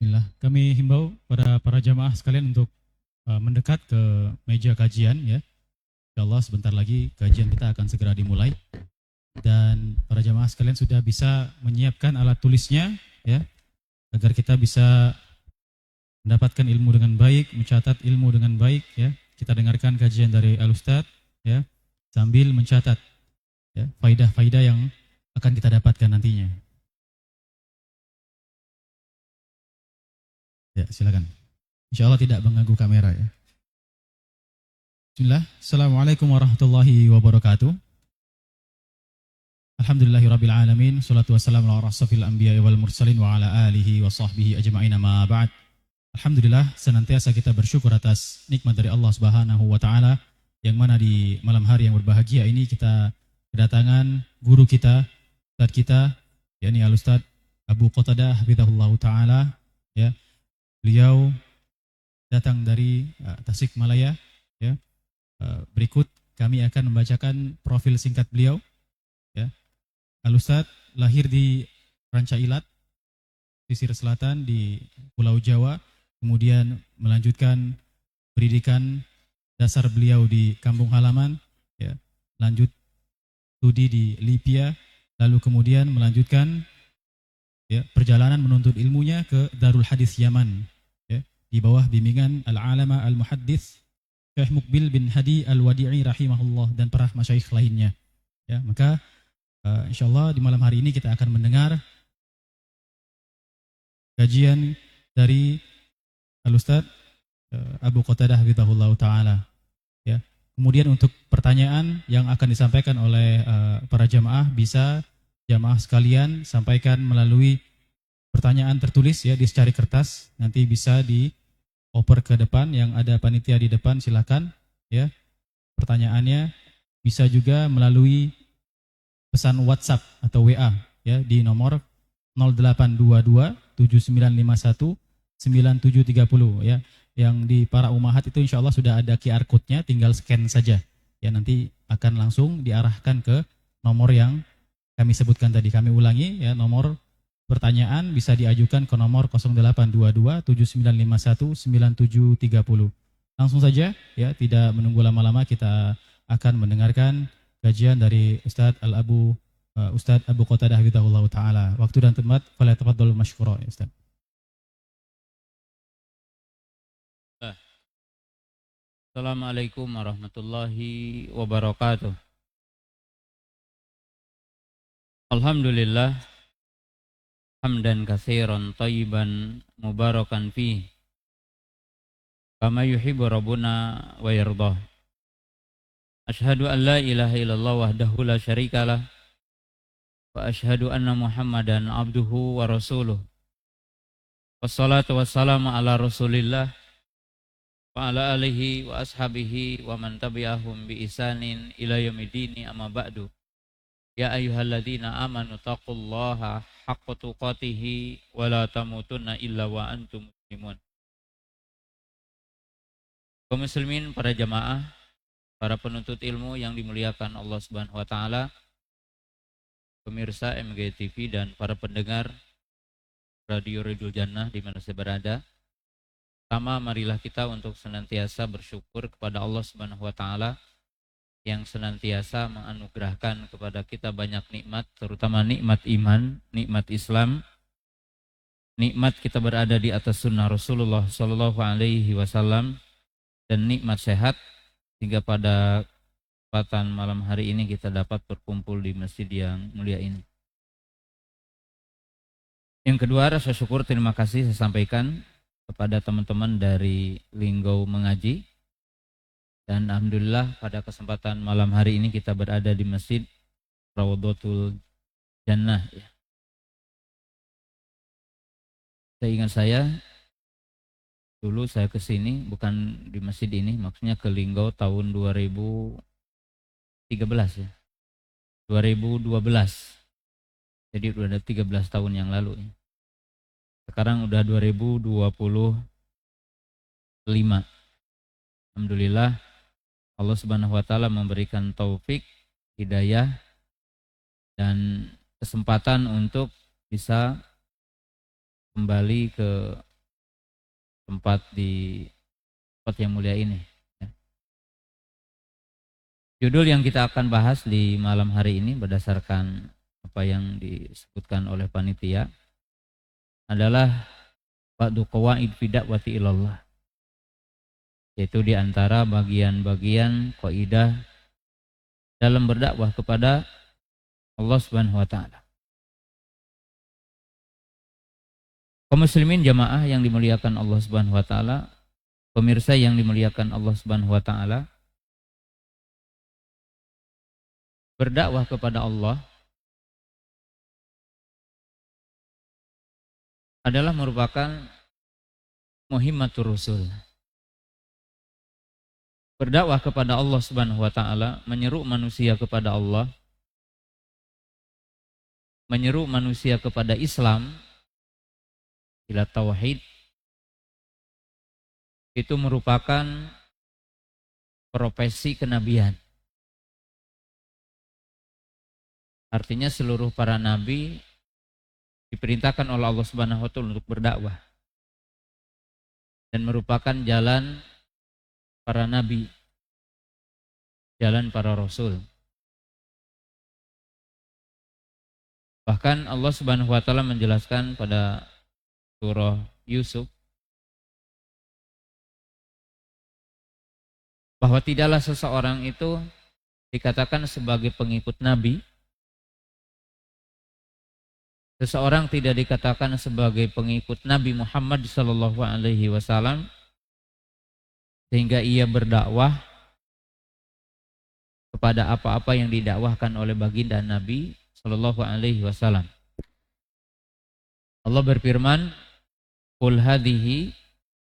Bismillah. Kami himbau para jamaah sekalian untuk mendekat ke meja kajian ya. Insyaallah sebentar lagi kajian kita akan segera dimulai dan para jamaah sekalian sudah bisa menyiapkan alat tulisnya ya agar kita bisa mendapatkan ilmu dengan baik, mencatat ilmu dengan baik ya. Kita dengarkan kajian dari Al Ustadz ya sambil mencatat ya faidah-faidah yang akan kita dapatkan nantinya. Ya, silakan. Insyaallah tidak mengganggu kamera ya. Bismillah. Assalamualaikum warahmatullahi wabarakatuh. Alhamdulillahirabbil alamin. Shalatu wassalamu ala asrofil anbiya'i wal mursalin wa ala alihi wa sahbihi ajma'in ma ba'd. Alhamdulillah senantiasa kita bersyukur atas nikmat dari Allah Subhanahu wa taala yang mana di malam hari yang berbahagia ini kita kedatangan guru kita, ustaz kita yakni Al Ustaz Abu Qatadah hafizahullah taala ya. Beliau datang dari Tasikmalaya ya. Berikut kami akan membacakan profil singkat beliau ya. Al Ustaz lahir di Ranca Ilat, pesisir selatan di Pulau Jawa, kemudian melanjutkan pendidikan dasar beliau di kampung halaman, ya. Lanjut studi di Libya, lalu kemudian melanjutkan ya, perjalanan menuntut ilmunya ke Darul Hadis Yaman, ya, di bawah bimbingan Al-Alama Al-Muhaddits Syekh Mukbil bin Hadi Al-Wadi'i rahimahullah dan para masyayikh lainnya. Ya, maka insyaallah di malam hari ini kita akan mendengar kajian dari Al-Ustaz Abu Qatadah hafizahullah taala. Ya. Kemudian untuk pertanyaan yang akan disampaikan oleh para jamaah bisa jamaah sekalian sampaikan melalui pertanyaan tertulis ya di secari kertas, nanti bisa dioper ke depan yang ada panitia di depan, silakan ya. Pertanyaannya bisa juga melalui pesan WhatsApp atau WA ya di nomor 0822 7951 9730 ya. Yang di para umahat itu insya Allah sudah ada QR code-nya, tinggal scan saja ya, nanti akan langsung diarahkan ke nomor yang kami sebutkan tadi. Kami ulangi ya, nomor pertanyaan bisa diajukan ke nomor 0822 7951 9730. Langsung saja ya, tidak menunggu lama-lama, kita akan mendengarkan kajian dari Ustadz Abu Qatadah hafizahullah taala. Waktu dan tempat falyatafaddal masykura ya Ustadz. Assalamualaikum warahmatullahi wabarakatuh. Alhamdulillah hamdan katsiran thayyiban mubarakan fihi kama yuhibbu rabbuna wa yardah. Asyhadu an la ilaha illallah wahdahu la syarikalah wa asyhadu anna Muhammadan abduhu wa rasuluh. Wassalatu wassalamu ala Rasulillah wa ala alihi wa ashabihi wa man tabi'ahum bi isanin ila yaumidini amma ba'du. Ya ayyuhalladzina amanu taqullaha haqqa tuqatih wa la tamutunna illa wa antum muslimun. Kaum muslimin, para jamaah, para penuntut ilmu yang dimuliakan Allah Subhanahu wa taala, pemirsa MG TV dan para pendengar Radio Ridul Jannah di mana saya berada. Pertama, marilah kita untuk senantiasa bersyukur kepada Allah Subhanahu wa taala yang senantiasa menganugerahkan kepada kita banyak nikmat, terutama nikmat iman, nikmat Islam, nikmat kita berada di atas sunnah Rasulullah Sallallahu Alaihi Wasallam, dan nikmat sehat hingga pada kesempatan malam hari ini kita dapat berkumpul di masjid yang mulia ini. Yang kedua, rasa syukur terima kasih saya sampaikan kepada teman-teman dari Linggau Mengaji. Dan alhamdulillah pada kesempatan malam hari ini kita berada di Masjid Rawdatul Jannah. Saya dulu saya ke sini bukan di masjid ini, maksudnya ke Linggau tahun 2013 ya. 2012. Jadi udah ada 13 tahun yang lalu ya. Sekarang udah 2025. Alhamdulillah Allah Subhanahu wa taala memberikan taufik, hidayah dan kesempatan untuk bisa kembali ke tempat di tempat yang mulia ini. Judul yang kita akan bahas di malam hari ini berdasarkan apa yang disebutkan oleh panitia adalah ba'du qawaid fi da'wati ilallah, yaitu di antara bagian-bagian kaidah dalam berdakwah kepada Allah Subhanahu wa taala. Kaum muslimin jamaah yang dimuliakan Allah Subhanahu wa taala, pemirsa yang dimuliakan Allah Subhanahu wa taala, berdakwah kepada Allah adalah merupakan muhimmatur rusul. Berdakwah kepada Allah Subhanahu wa taala, menyeru manusia kepada Allah, menyeru manusia kepada Islam, ila tauhid, itu merupakan profesi kenabian. Artinya seluruh para nabi diperintahkan oleh Allah Subhanahu wa taala untuk berdakwah dan merupakan jalan para nabi, jalan para rasul. Bahkan Allah Subhanahu wa taala menjelaskan pada surah Yusuf bahwa tidaklah seseorang itu dikatakan sebagai pengikut nabi, seseorang tidak dikatakan sebagai pengikut Nabi Muhammad sallallahu alaihi wasallam sehingga ia berdakwah kepada apa-apa yang didakwahkan oleh baginda Nabi sallallahu alaihi wasallam. Allah berfirman, "Qul hadhihi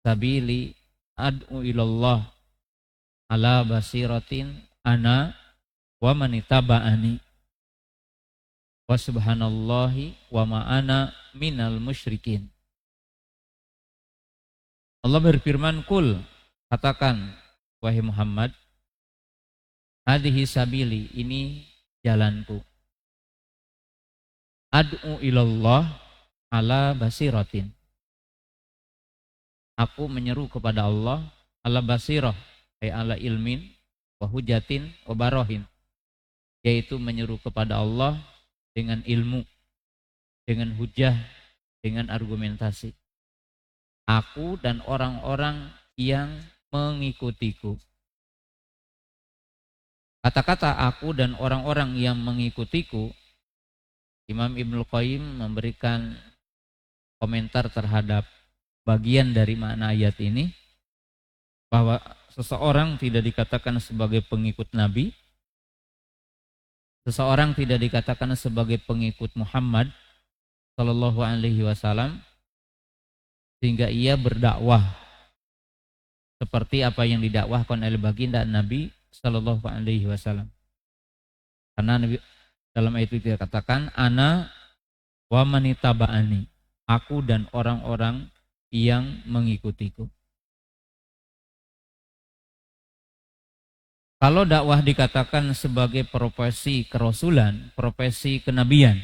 sabili ad'u ilallah ala basiratin ana wa man ittaba'ani wa subhanallahi wa ma'ana minal musyrikin." Allah berfirman, "Qul," katakan wahai Muhammad, "hadhihi sabili," ini jalanku, "ad'u ilallah ala basiratin," aku menyeru kepada Allah ala basirah, ay ala ilmin wa hujatin wa barohin, yaitu menyeru kepada Allah dengan ilmu, dengan hujah, dengan argumentasi. Aku dan orang-orang yang mengikutiku. Kata-kata aku dan orang-orang yang mengikutiku, Imam Ibnul Qayyim memberikan komentar terhadap bagian dari makna ayat ini, bahwa seseorang tidak dikatakan sebagai pengikut Nabi, seseorang tidak dikatakan sebagai pengikut Muhammad sallallahu alaihi wasallam sehingga ia berdakwah seperti apa yang didakwahkan oleh baginda Nabi sallallahu alaihi wasallam. Karena Nabi dalam ayat itu dikatakan, "Ana wa man ittaba'ani," aku dan orang-orang yang mengikutiku. Kalau dakwah dikatakan sebagai profesi kerasulan, profesi kenabian,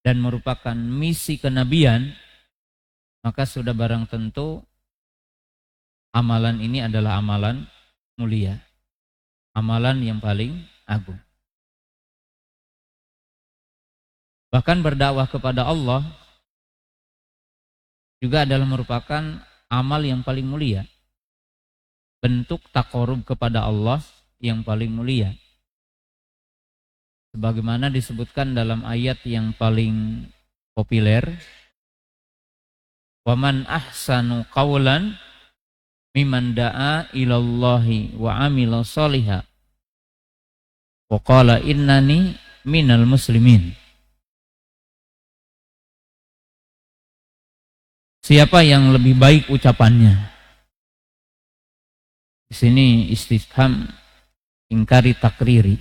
dan merupakan misi kenabian, maka sudah barang tentu amalan ini adalah amalan mulia, amalan yang paling agung. Bahkan berdakwah kepada Allah juga adalah merupakan amal yang paling mulia, bentuk taqarrub kepada Allah yang paling mulia. Sebagaimana disebutkan dalam ayat yang paling populer, "Wa man ahsanu qawlan mimman da'a ilallahi wa amila sholiha wa qala innani minal muslimin." Siapa yang lebih baik ucapannya? Di sini istifham ingkari takriri.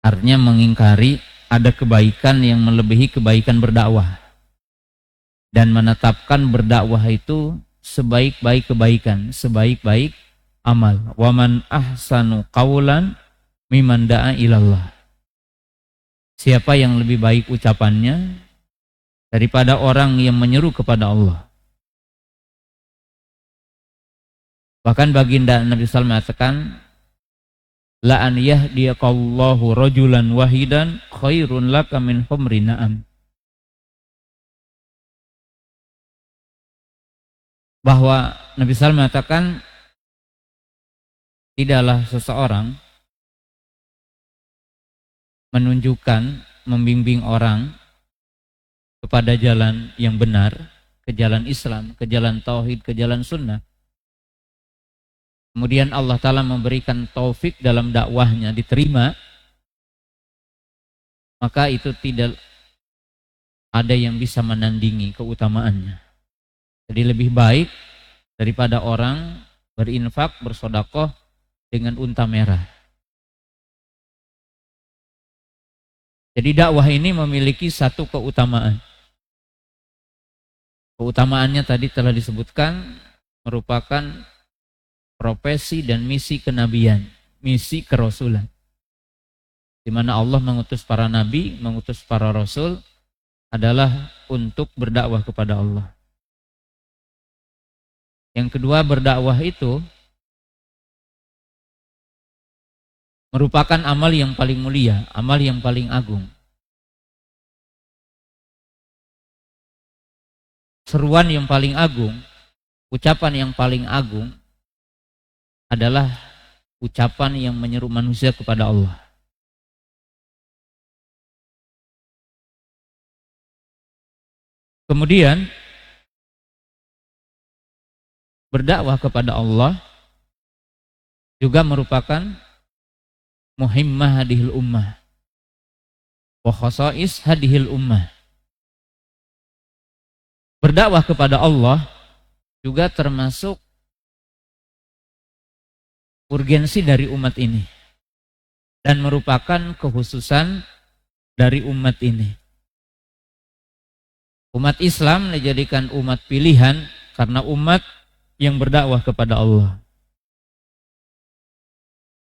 Artinya mengingkari ada kebaikan yang melebihi kebaikan berdakwah. Dan menetapkan berdakwah itu sebaik-baik kebaikan, sebaik-baik amal. Wa man ahsanu qawlan mimman da'a ilallah. Siapa yang lebih baik ucapannya daripada orang yang menyeru kepada Allah. Bahkan baginda Nabi SAW mengatakan, la an yahdiyaqallahu rajulan wahidan khairun laka min humri na'am. Bahwa Nabi SAW mengatakan, tidaklah seseorang menunjukkan, membimbing orang kepada jalan yang benar, ke jalan Islam, ke jalan tauhid, ke jalan sunnah. Kemudian Allah Ta'ala memberikan taufik dalam dakwahnya diterima, maka itu tidak ada yang bisa menandingi keutamaannya. Jadi lebih baik daripada orang berinfak, bersedekah dengan unta merah. Jadi dakwah ini memiliki satu keutamaan. Keutamaannya tadi telah disebutkan, merupakan profesi dan misi kenabian, misi kerasulan. Di mana Allah mengutus para nabi, mengutus para rasul adalah untuk berdakwah kepada Allah. Yang kedua, berdakwah itu merupakan amal yang paling mulia, amal yang paling agung. Seruan yang paling agung, ucapan yang paling agung adalah ucapan yang menyeru manusia kepada Allah. Kemudian berdakwah kepada Allah juga merupakan muhimmah hadihil ummah wa khasais hadihil ummah. Berdakwah kepada Allah juga termasuk urgensi dari umat ini dan merupakan kekhususan dari umat ini. Umat Islam dijadikan umat pilihan karena umat yang berdakwah kepada Allah.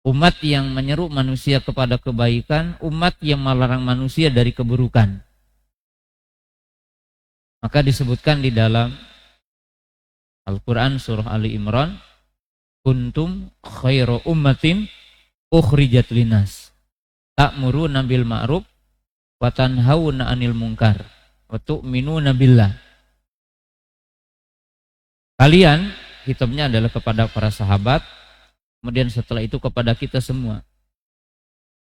Umat yang menyeru manusia kepada kebaikan, umat yang melarang manusia dari keburukan. Maka disebutkan di dalam Al-Quran surah Ali Imran, kuntum khairu ummatin ukhrijat linas ta'muruna bil ma'ruf wa tanhauna 'anil munkar wa tu'minuna billah. Kalian, hitabnya adalah kepada para sahabat, kemudian setelah itu kepada kita semua.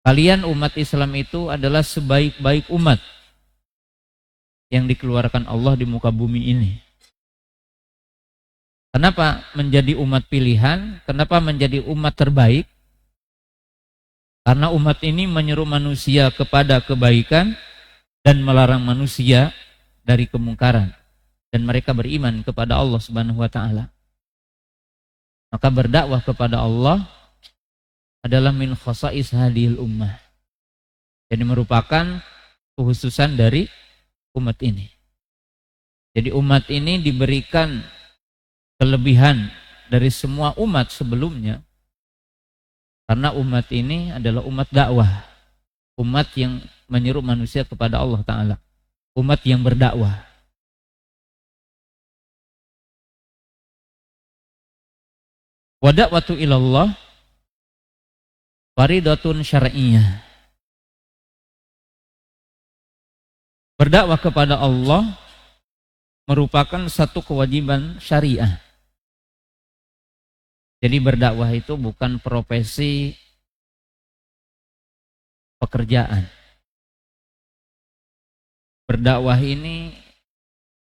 Kalian umat Islam itu adalah sebaik-baik umat yang dikeluarkan Allah di muka bumi ini. Kenapa menjadi umat pilihan? Kenapa menjadi umat terbaik? Karena umat ini menyeru manusia kepada kebaikan dan melarang manusia dari kemungkaran. Dan mereka beriman kepada Allah Subhanahu wa Ta'ala. Maka berdakwah kepada Allah adalah min khasais hadhil ummah. Jadi merupakan kekhususan dari umat ini. Jadi umat ini diberikan kelebihan dari semua umat sebelumnya karena umat ini adalah umat dakwah, umat yang menyeru manusia kepada Allah Ta'ala, umat yang berdakwah. Wa da'watu ilallah faridatun syar'iyyah. Berdakwah kepada Allah merupakan satu kewajiban syariah. Jadi berdakwah itu bukan profesi pekerjaan. Berdakwah ini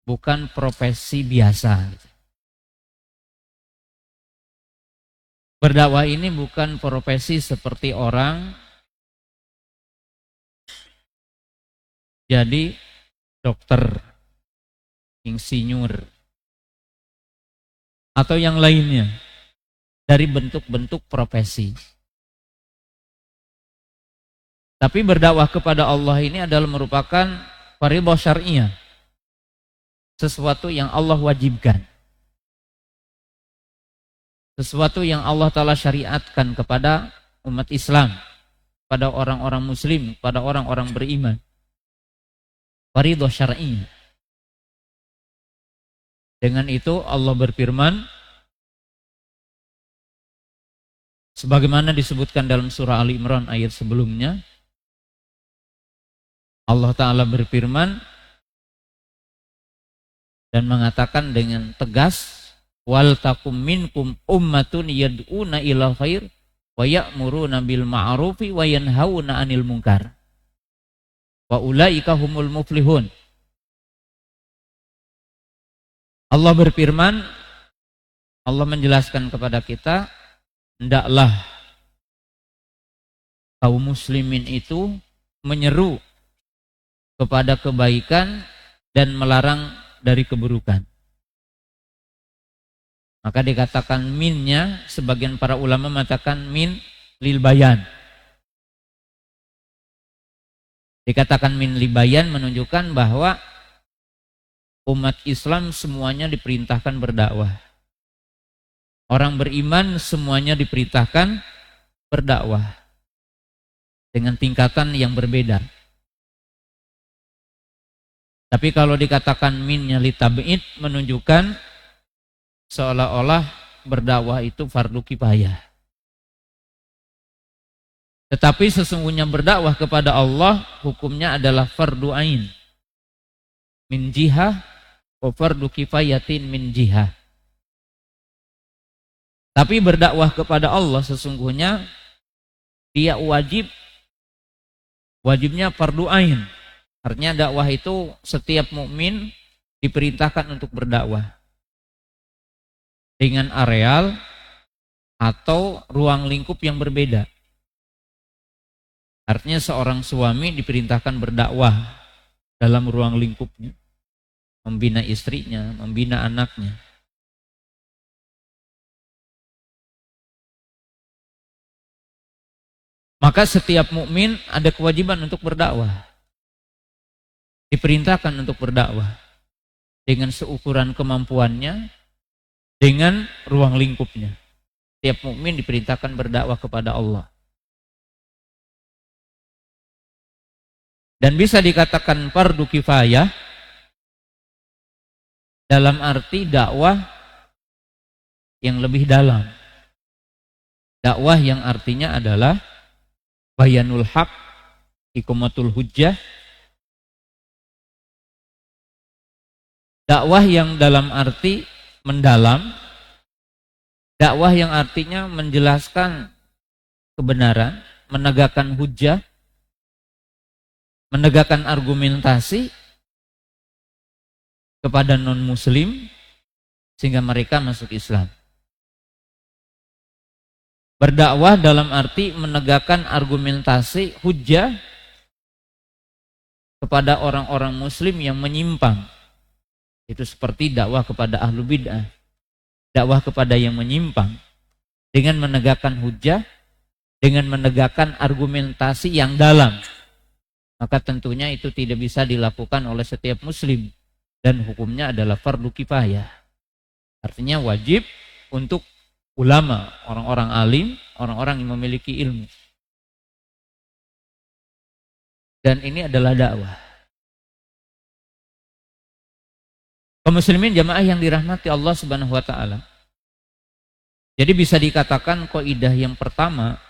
bukan profesi biasa. Berdakwah ini bukan profesi seperti orang jadi dokter, insinyur, atau yang lainnya dari bentuk-bentuk profesi. Tapi berdakwah kepada Allah ini adalah merupakan fardhu syar'iyyah, sesuatu yang Allah wajibkan, sesuatu yang Allah Ta'ala syariatkan kepada umat Islam, pada orang-orang muslim, pada orang-orang beriman. Fardhu syar'iyyah. Dengan itu Allah berfirman, Sebagaimana disebutkan dalam surah Ali Imran ayat sebelumnya, Allah Ta'ala berfirman dan mengatakan dengan tegas, wal takum minkum ummatun yad'una ilal khair wa ya'muruna bil ma'rufi wa yanhauna 'anil munkar wa ulaika humul muflihun. Allah berfirman, Allah menjelaskan kepada kita, hendaklah kaum muslimin itu menyeru kepada kebaikan dan melarang dari keburukan. Maka dikatakan minnya, sebagian para ulama mengatakan min lil bayan. Dikatakan min lil bayan menunjukkan bahwa umat Islam semuanya diperintahkan berdakwah. Orang beriman semuanya diperintahkan berdakwah dengan tingkatan yang berbeda. Tapi kalau dikatakan minnya litab'id menunjukkan seolah-olah berdakwah itu fardu kifayah. Tetapi sesungguhnya berdakwah kepada Allah hukumnya adalah fardu ain min jihah wa fardu kifayatin min jihah. Tapi berdakwah kepada Allah sesungguhnya dia wajibnya fardu ain. Artinya dakwah itu setiap mukmin diperintahkan untuk berdakwah dengan areal atau ruang lingkup yang berbeda. Artinya seorang suami diperintahkan berdakwah dalam ruang lingkupnya, membina istrinya, membina anaknya. Maka setiap mukmin ada kewajiban untuk berdakwah. Diperintahkan untuk berdakwah dengan seukuran kemampuannya, dengan ruang lingkupnya. Setiap mukmin diperintahkan berdakwah kepada Allah. Dan bisa dikatakan fardu kifayah dalam arti dakwah yang lebih dalam. Dakwah yang artinya adalah bayanul haq, iqamatul hujjah. Dakwah yang dalam arti mendalam, dakwah yang artinya menjelaskan kebenaran, menegakkan hujjah, menegakkan argumentasi kepada non-muslim sehingga mereka masuk Islam. Berdakwah dalam arti menegakkan argumentasi hujjah kepada orang-orang muslim yang menyimpang. Itu seperti dakwah kepada ahlu bid'ah, dakwah kepada yang menyimpang dengan menegakkan hujjah, dengan menegakkan argumentasi yang dalam. Maka tentunya itu tidak bisa dilakukan oleh setiap muslim dan hukumnya adalah fardu kifayah. Artinya wajib untuk ulama, orang-orang alim, orang-orang yang memiliki ilmu. Dan ini adalah dakwah. Kaum muslimin jamaah yang dirahmati Allah Subhanahu wa taala. Jadi bisa dikatakan kaidah yang pertama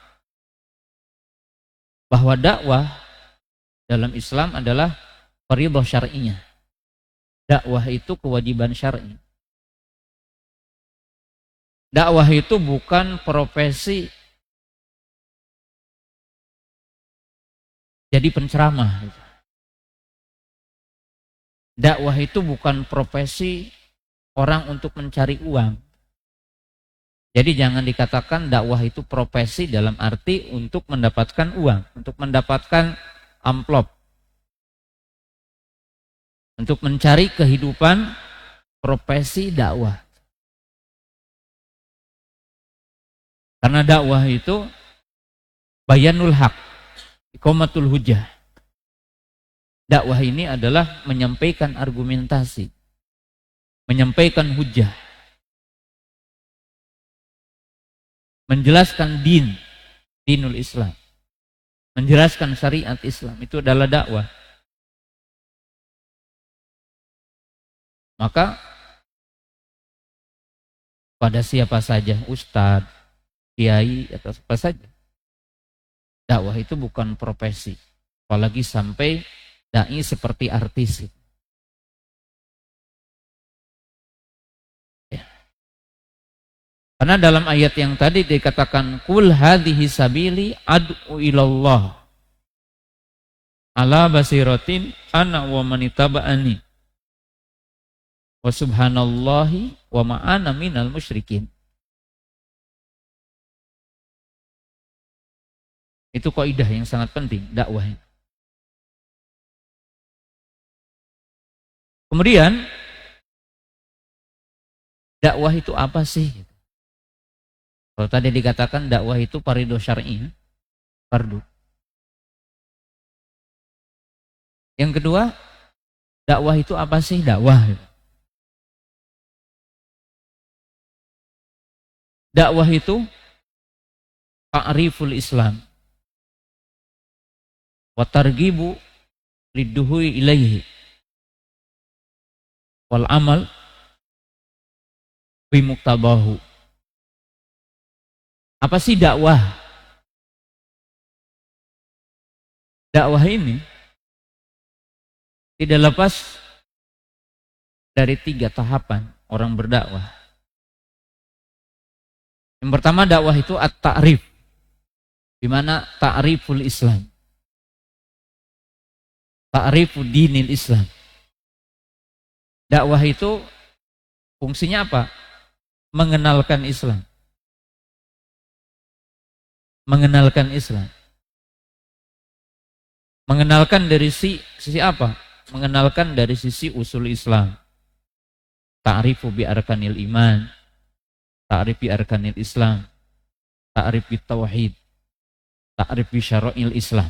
bahwa dakwah dalam Islam adalah fardhu syar'iyyah. Dakwah itu kewajiban syar'i. Dakwah itu bukan profesi jadi penceramah. Dakwah itu bukan profesi orang untuk mencari uang. Jadi jangan dikatakan dakwah itu profesi dalam arti untuk mendapatkan uang, untuk mendapatkan amplop, untuk mencari kehidupan. Profesi dakwah. Karena dakwah itu bayanul haq, iqamatul hujjah. Dakwah ini adalah menyampaikan argumentasi, menyampaikan hujjah, menjelaskan dinul Islam, menjelaskan syariat Islam. Itu adalah dakwah. Maka pada siapa saja, ustadz, kiai atau apa saja. Dakwah itu bukan profesi, apalagi sampai dai seperti artis. Ya. Karena dalam ayat yang tadi dikatakan kul hadhihi sabili ad'u ilallah ala basiratin ana wa manitaba'ani wa subhanallahi wa ma'ana minal musyrikin. Itu kaidah yang sangat penting dakwah. Kemudian dakwah itu apa sih? Kalau tadi dikatakan dakwah itu fardhu syar'i, fardu. Yang kedua, dakwah itu apa sih dakwah? Dakwah itu ta'riful Islam wa targhibu lidduhui ilaihi wal amal bi muqtabahu. Apa sih dakwah? Dakwah ini tidak lepas dari 3 tahapan orang berdakwah. Yang pertama dakwah itu at-ta'rif, di mana ta'riful Islam, ta'rifud dinil Islam. Dakwah itu fungsinya apa? Mengenalkan Islam. Mengenalkan Islam. Mengenalkan dari sisi apa? Mengenalkan dari sisi usul Islam. Ta'rifu bi arkanil iman, ta'rif bi arkanil Islam, ta'rif bi tauhid, ta'rif bi syara'il Islam.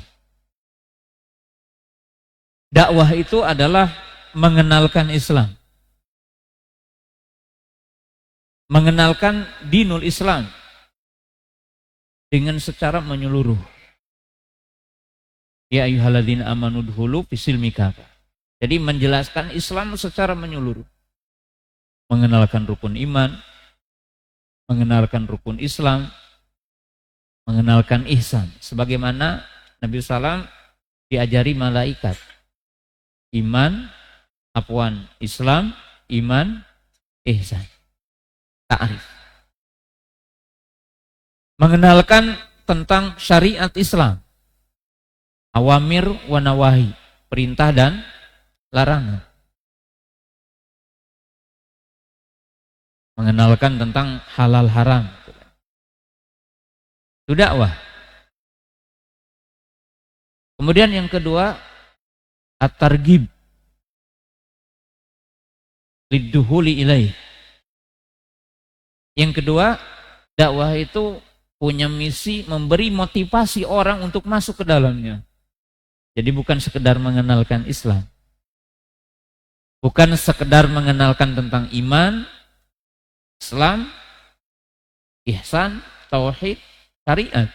Dakwah itu adalah mengenalkan Islam. Mengenalkan dinul Islam dengan secara menyeluruh. Ya ayyuhalladzina amanu dkhulu fisilmi kafah. Jadi menjelaskan Islam secara menyeluruh. Mengenalkan rukun iman, mengenalkan rukun Islam, mengenalkan ihsan. Sebagaimana Nabi SAW diajari malaikat. Iman, Islam, iman, ihsan. Ta'rif. Mengenalkan tentang syariat Islam. Awamir wa nawahi, perintah dan larangan. Mengenalkan tentang halal haram. Itu dakwah. Kemudian yang kedua, at-targhib lidduhuli ilaih. Yang kedua, dakwah itu punya misi memberi motivasi orang untuk masuk ke dalamnya. Jadi bukan sekedar mengenalkan Islam. Bukan sekedar mengenalkan tentang iman, Islam, ihsan, tauhid, syariat.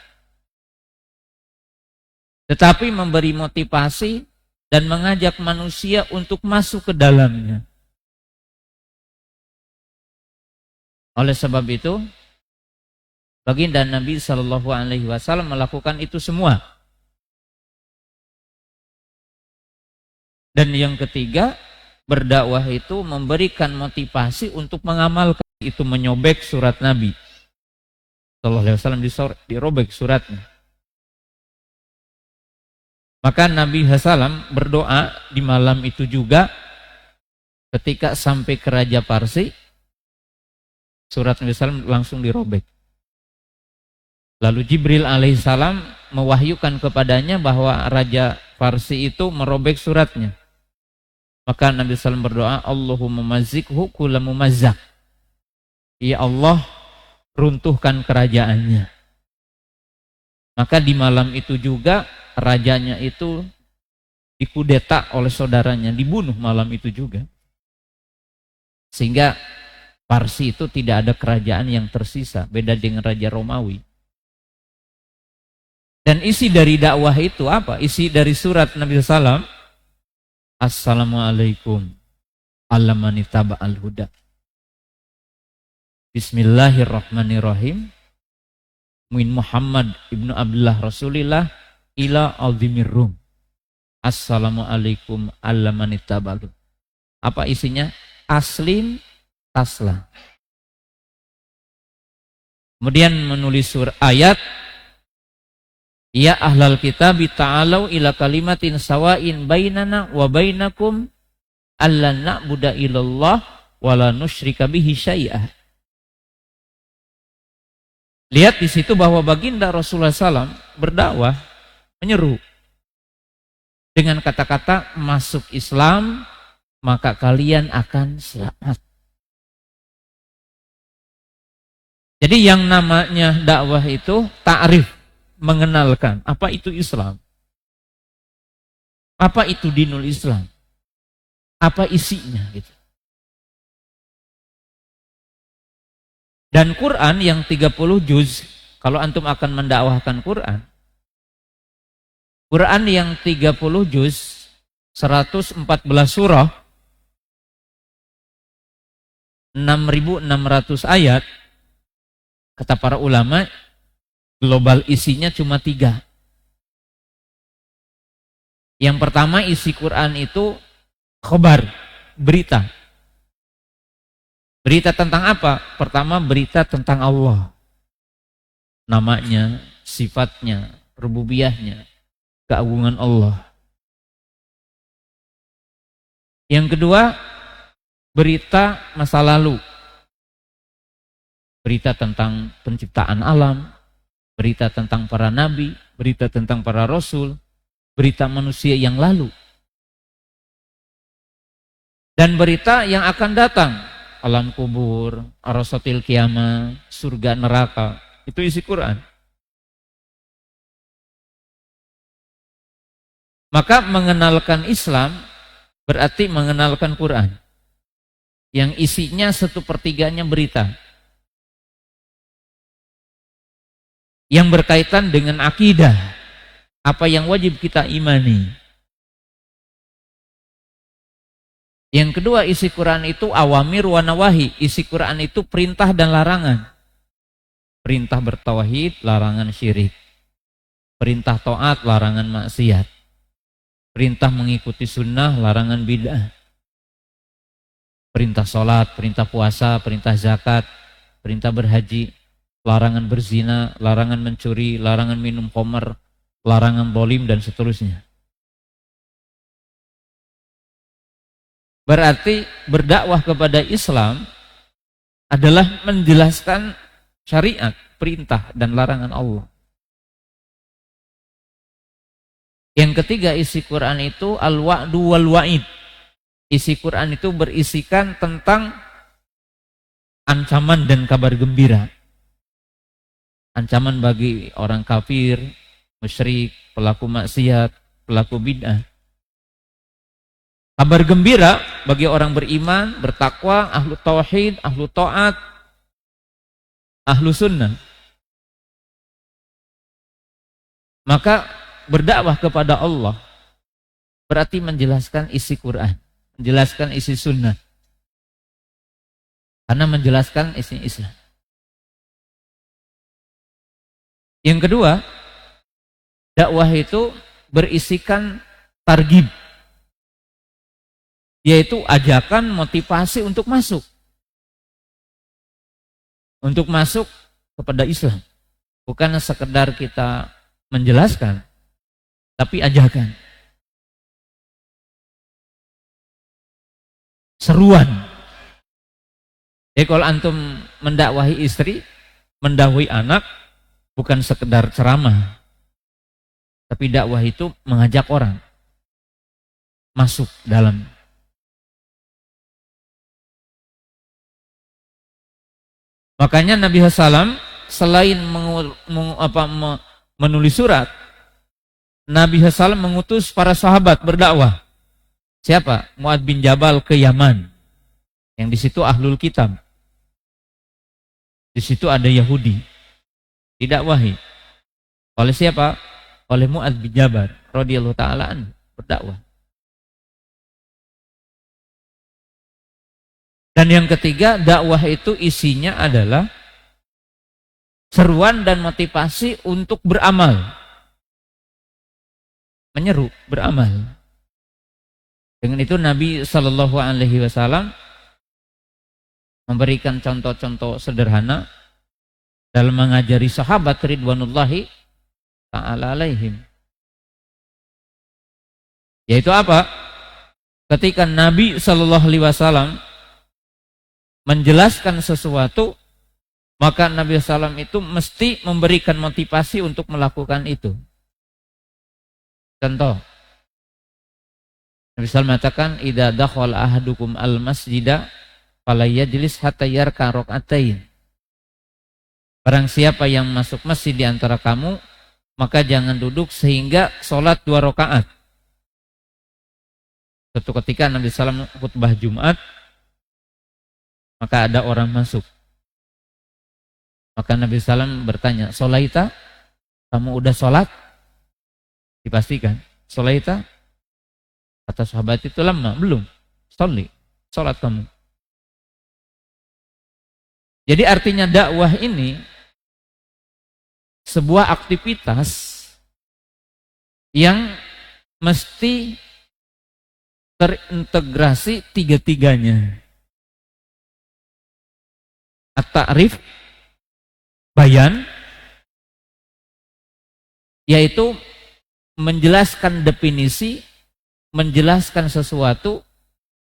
Tetapi memberi motivasi dan mengajak manusia untuk masuk ke dalamnya. Oleh sebab itu, baginda Nabi SAW melakukan itu semua. Dan yang ketiga, berdakwah itu memberikan motivasi untuk mengamalkan. Itu menyobek surat Nabi SAW, dirobek suratnya. Maka Nabi SAW berdoa di malam itu juga ketika sampai ke Raja Parsi, surat Nabi SAW langsung dirobek. Lalu Jibril alaihissalam mewahyukan kepadanya bahwa Raja Parsi itu merobek suratnya. Maka Nabi SAW berdoa, Allahumma mazikhu kula mumazzak. Ya Allah, runtuhkan kerajaannya. Maka di malam itu juga rajanya itu dikudeta oleh saudaranya, dibunuh malam itu juga. Sehingga Parsi itu tidak ada kerajaan yang tersisa, beda dengan Raja Romawi. Dan isi dari dakwah itu apa? Isi dari surat Nabi SAW, Assalamualaikum ala man ittaba'al huda. Bismillahirrahmanirrahim. min Muhammad ibnu Abdullah Rasulillah ila azimir Rum. Assalamualaikum allamanitabalu. Apa isinya? Aslim taslam. Kemudian menulis ayat, ya ahlal kitab ta'alau ila kalimatin sawain bainana wa bainakum alla na'budu illallah wa la nusyrika bihi syai'ah. Lihat di situ bahwa baginda Rasulullah SAW berdakwah, menyeru dengan kata-kata masuk Islam maka kalian akan selamat. Jadi yang namanya dakwah itu ta'rif, mengenalkan apa itu Islam, apa itu dinul Islam, apa isinya gitu. Dan Quran yang 30 juz, kalau antum akan mendakwahkan Quran yang 30 juz, 114 surah, 6.600 ayat, kata para ulama, global isinya cuma 3. Yang pertama, isi Quran itu khobar, berita. Berita tentang apa? Pertama, berita tentang Allah. Namanya, sifatnya, rububiyahnya, keagungan Allah. Yang kedua, berita masa lalu. Berita tentang penciptaan alam, berita tentang para nabi, berita tentang para rasul, berita manusia yang lalu. Dan berita yang akan datang, alam kubur, arasatil kiamah, surga neraka, itu isi Quran. Maka mengenalkan Islam berarti mengenalkan Quran, yang isinya 1/3-nya berita, yang berkaitan dengan akidah, apa yang wajib kita imani. Yang kedua, isi Quran itu awamir wa nawahi. Isi Quran itu perintah dan larangan. Perintah bertauhid, larangan syirik. Perintah taat, larangan maksiat. Perintah mengikuti sunnah, larangan bid'ah. Perintah sholat, perintah puasa, perintah zakat, perintah berhaji, larangan berzina, larangan mencuri, larangan minum khamar, larangan zalim, dan seterusnya. Berarti berdakwah kepada Islam adalah menjelaskan syariat, perintah dan larangan Allah. Yang ketiga, isi Quran itu al-wa'du wal wa'id. Isi Quran itu berisikan tentang ancaman dan kabar gembira. Ancaman bagi orang kafir, musyrik, pelaku maksiat, pelaku bid'ah. Kabar gembira bagi orang beriman, bertakwa, ahlu tauhid, ahlu taat, ahlu sunnah. Maka berdakwah kepada Allah berarti menjelaskan isi Quran, menjelaskan isi sunnah, karena menjelaskan isi Islam. Yang kedua, dakwah itu berisikan targhib, yaitu ajakan, motivasi untuk masuk kepada Islam. Bukan sekedar kita menjelaskan, tapi ajakan, seruan. Jadi kalau antum mendakwahi istri, mendakwahi anak, bukan sekedar ceramah, tapi dakwah itu mengajak orang masuk dalam. Makanya Nabi SAW selain menulis surat, Nabi SAW mengutus para sahabat berdakwah. Siapa? Mu'adz bin Jabal ke Yaman, yang di situ ahlul kitab, di situ ada Yahudi. Didakwahi oleh siapa? Oleh Mu'adz bin Jabal radhiyallahu ta'ala anhu, berdakwah. Dan yang ketiga, dakwah itu isinya adalah seruan dan motivasi untuk beramal. Menyeru beramal. Dengan itu Nabi Shallallahu Alaihi Wasallam memberikan contoh-contoh sederhana dalam mengajari sahabat ridwanullahi ta'ala alaihim. Yaitu apa? Ketika Nabi Shallallahu Alaihi Wasallam menjelaskan sesuatu, maka Nabi SAW itu mesti memberikan motivasi untuk melakukan itu. Contoh, Nabi SAW mengatakan, "Idza dakhala ahadukum al-masjida fala yajlis hatta yarka rak'atain." Barang siapa yang masuk masjid di antara kamu, maka jangan duduk sehingga sholat 2 rakaat. Suatu ketika Nabi SAW khutbah Jumat, maka ada orang masuk. Maka Nabi SAW bertanya, "Sholaita? Kamu udah sholat?" Dipastikan, "Sholaita?" Kata sahabat itu, "Lama, belum. Sholat kamu." Jadi artinya dakwah ini sebuah aktivitas yang mesti terintegrasi tiga-tiganya. At-ta'rif, bayan, yaitu menjelaskan definisi, menjelaskan sesuatu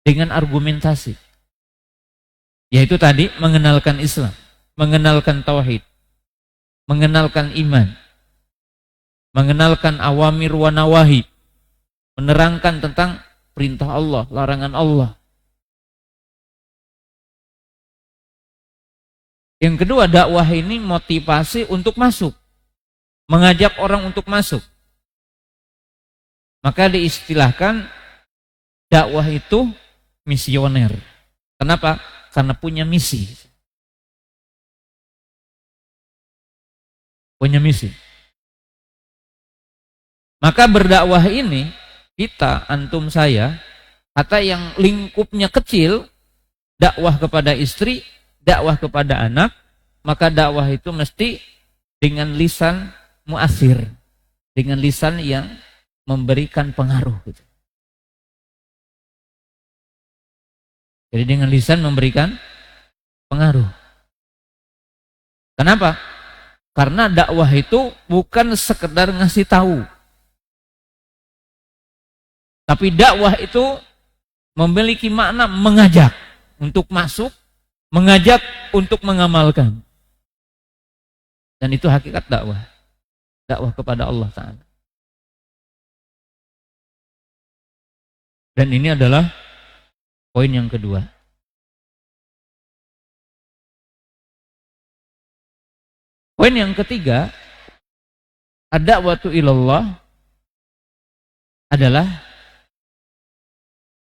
dengan argumentasi. Yaitu tadi mengenalkan Islam, mengenalkan tauhid, mengenalkan iman, mengenalkan awamir wa nawahi, menerangkan tentang perintah Allah, larangan Allah. Yang kedua, dakwah ini motivasi untuk masuk, mengajak orang untuk masuk. Maka diistilahkan dakwah itu misioner. Kenapa? Karena punya misi. Punya misi. Maka berdakwah ini, kita, antum, saya, kata yang lingkupnya kecil, dakwah kepada istri, dakwah kepada anak, maka dakwah itu mesti dengan lisan muasir, dengan lisan yang memberikan pengaruh. Jadi dengan lisan memberikan pengaruh. Kenapa? Karena dakwah itu bukan sekedar ngasih tahu. Tapi dakwah itu memiliki makna mengajak untuk masuk, mengajak untuk mengamalkan. Dan itu hakikat dakwah. Dakwah kepada Allah Ta'ala. Dan ini adalah poin yang kedua. Poin yang ketiga, ad-da'watu ilallah adalah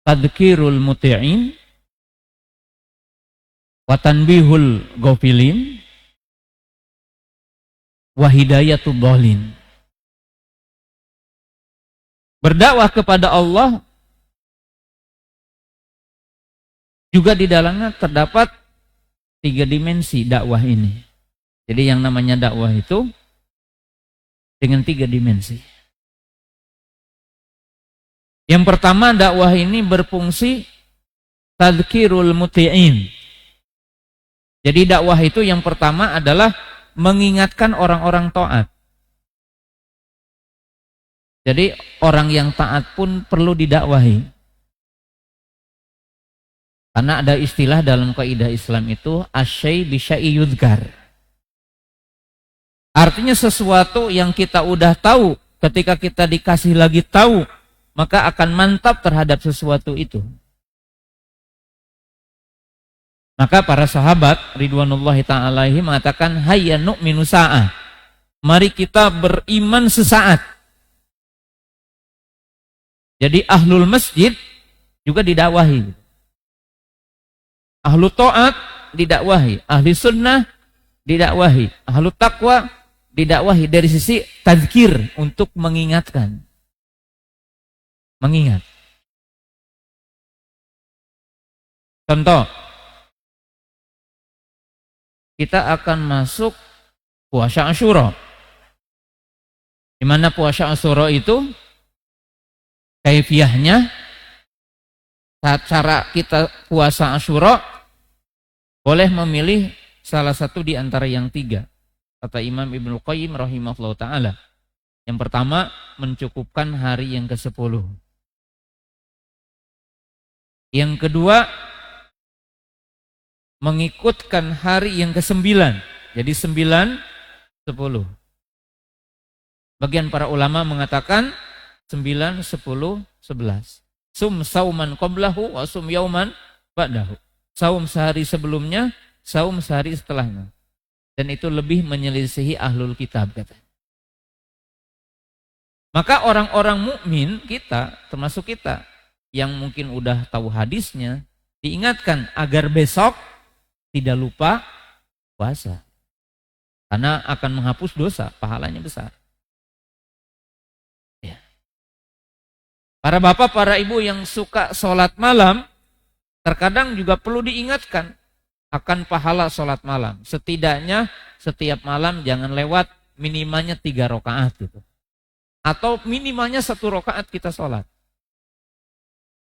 tadhkirul muti'in wa tanbihul ghafilin wa hidayatul dhalin. Berdakwah kepada Allah juga di dalamnya terdapat 3 dimensi dakwah ini. Jadi yang namanya dakwah itu dengan 3 dimensi. Yang pertama, dakwah ini berfungsi tadhkirul muti'in. Jadi dakwah itu yang pertama adalah mengingatkan orang-orang taat. Jadi orang yang taat pun perlu didakwahi. Karena ada istilah dalam kaidah Islam itu asyai bisyai yudhkar. Artinya sesuatu yang kita udah tahu, ketika kita dikasih lagi tahu, maka akan mantap terhadap sesuatu itu. Maka para sahabat ridwanullahi ta'ala alaihi mengatakan, hayya nu'minu sa'ah. Mari kita beriman sesaat. Jadi ahlul masjid juga didakwahi. Ahlu ta'at didakwahi, ahli sunnah didakwahi, ahlu taqwa didakwahi dari sisi tazkir untuk mengingatkan. Mengingat. Contoh, kita akan masuk puasa Asyura. Di mana puasa Asyura itu kaifiahnya, cara kita puasa Asyura boleh memilih salah satu di antara yang tiga. Kata Imam Ibnu Qayyim rahimahullah ta'ala. Yang pertama, mencukupkan hari yang ke-10. Yang kedua, mengikutkan hari yang ke-9. Jadi 9, 10. Bagian para ulama mengatakan 9, 10, 11. Sum sauman qablahu wa sum yauman ba'dahu. Saum sehari sebelumnya, saum sehari setelahnya. Dan itu lebih menyelisihi ahlul kitab, katanya. Maka orang-orang mukmin kita, termasuk kita yang mungkin udah tahu hadisnya, diingatkan agar besok tidak lupa puasa. Karena akan menghapus dosa, pahalanya besar. Ya. Para bapak, para ibu yang suka sholat malam, terkadang juga perlu diingatkan akan pahala sholat malam. Setidaknya setiap malam jangan lewat minimalnya 3 rakaat gitu. Atau minimalnya 1 rakaat kita sholat.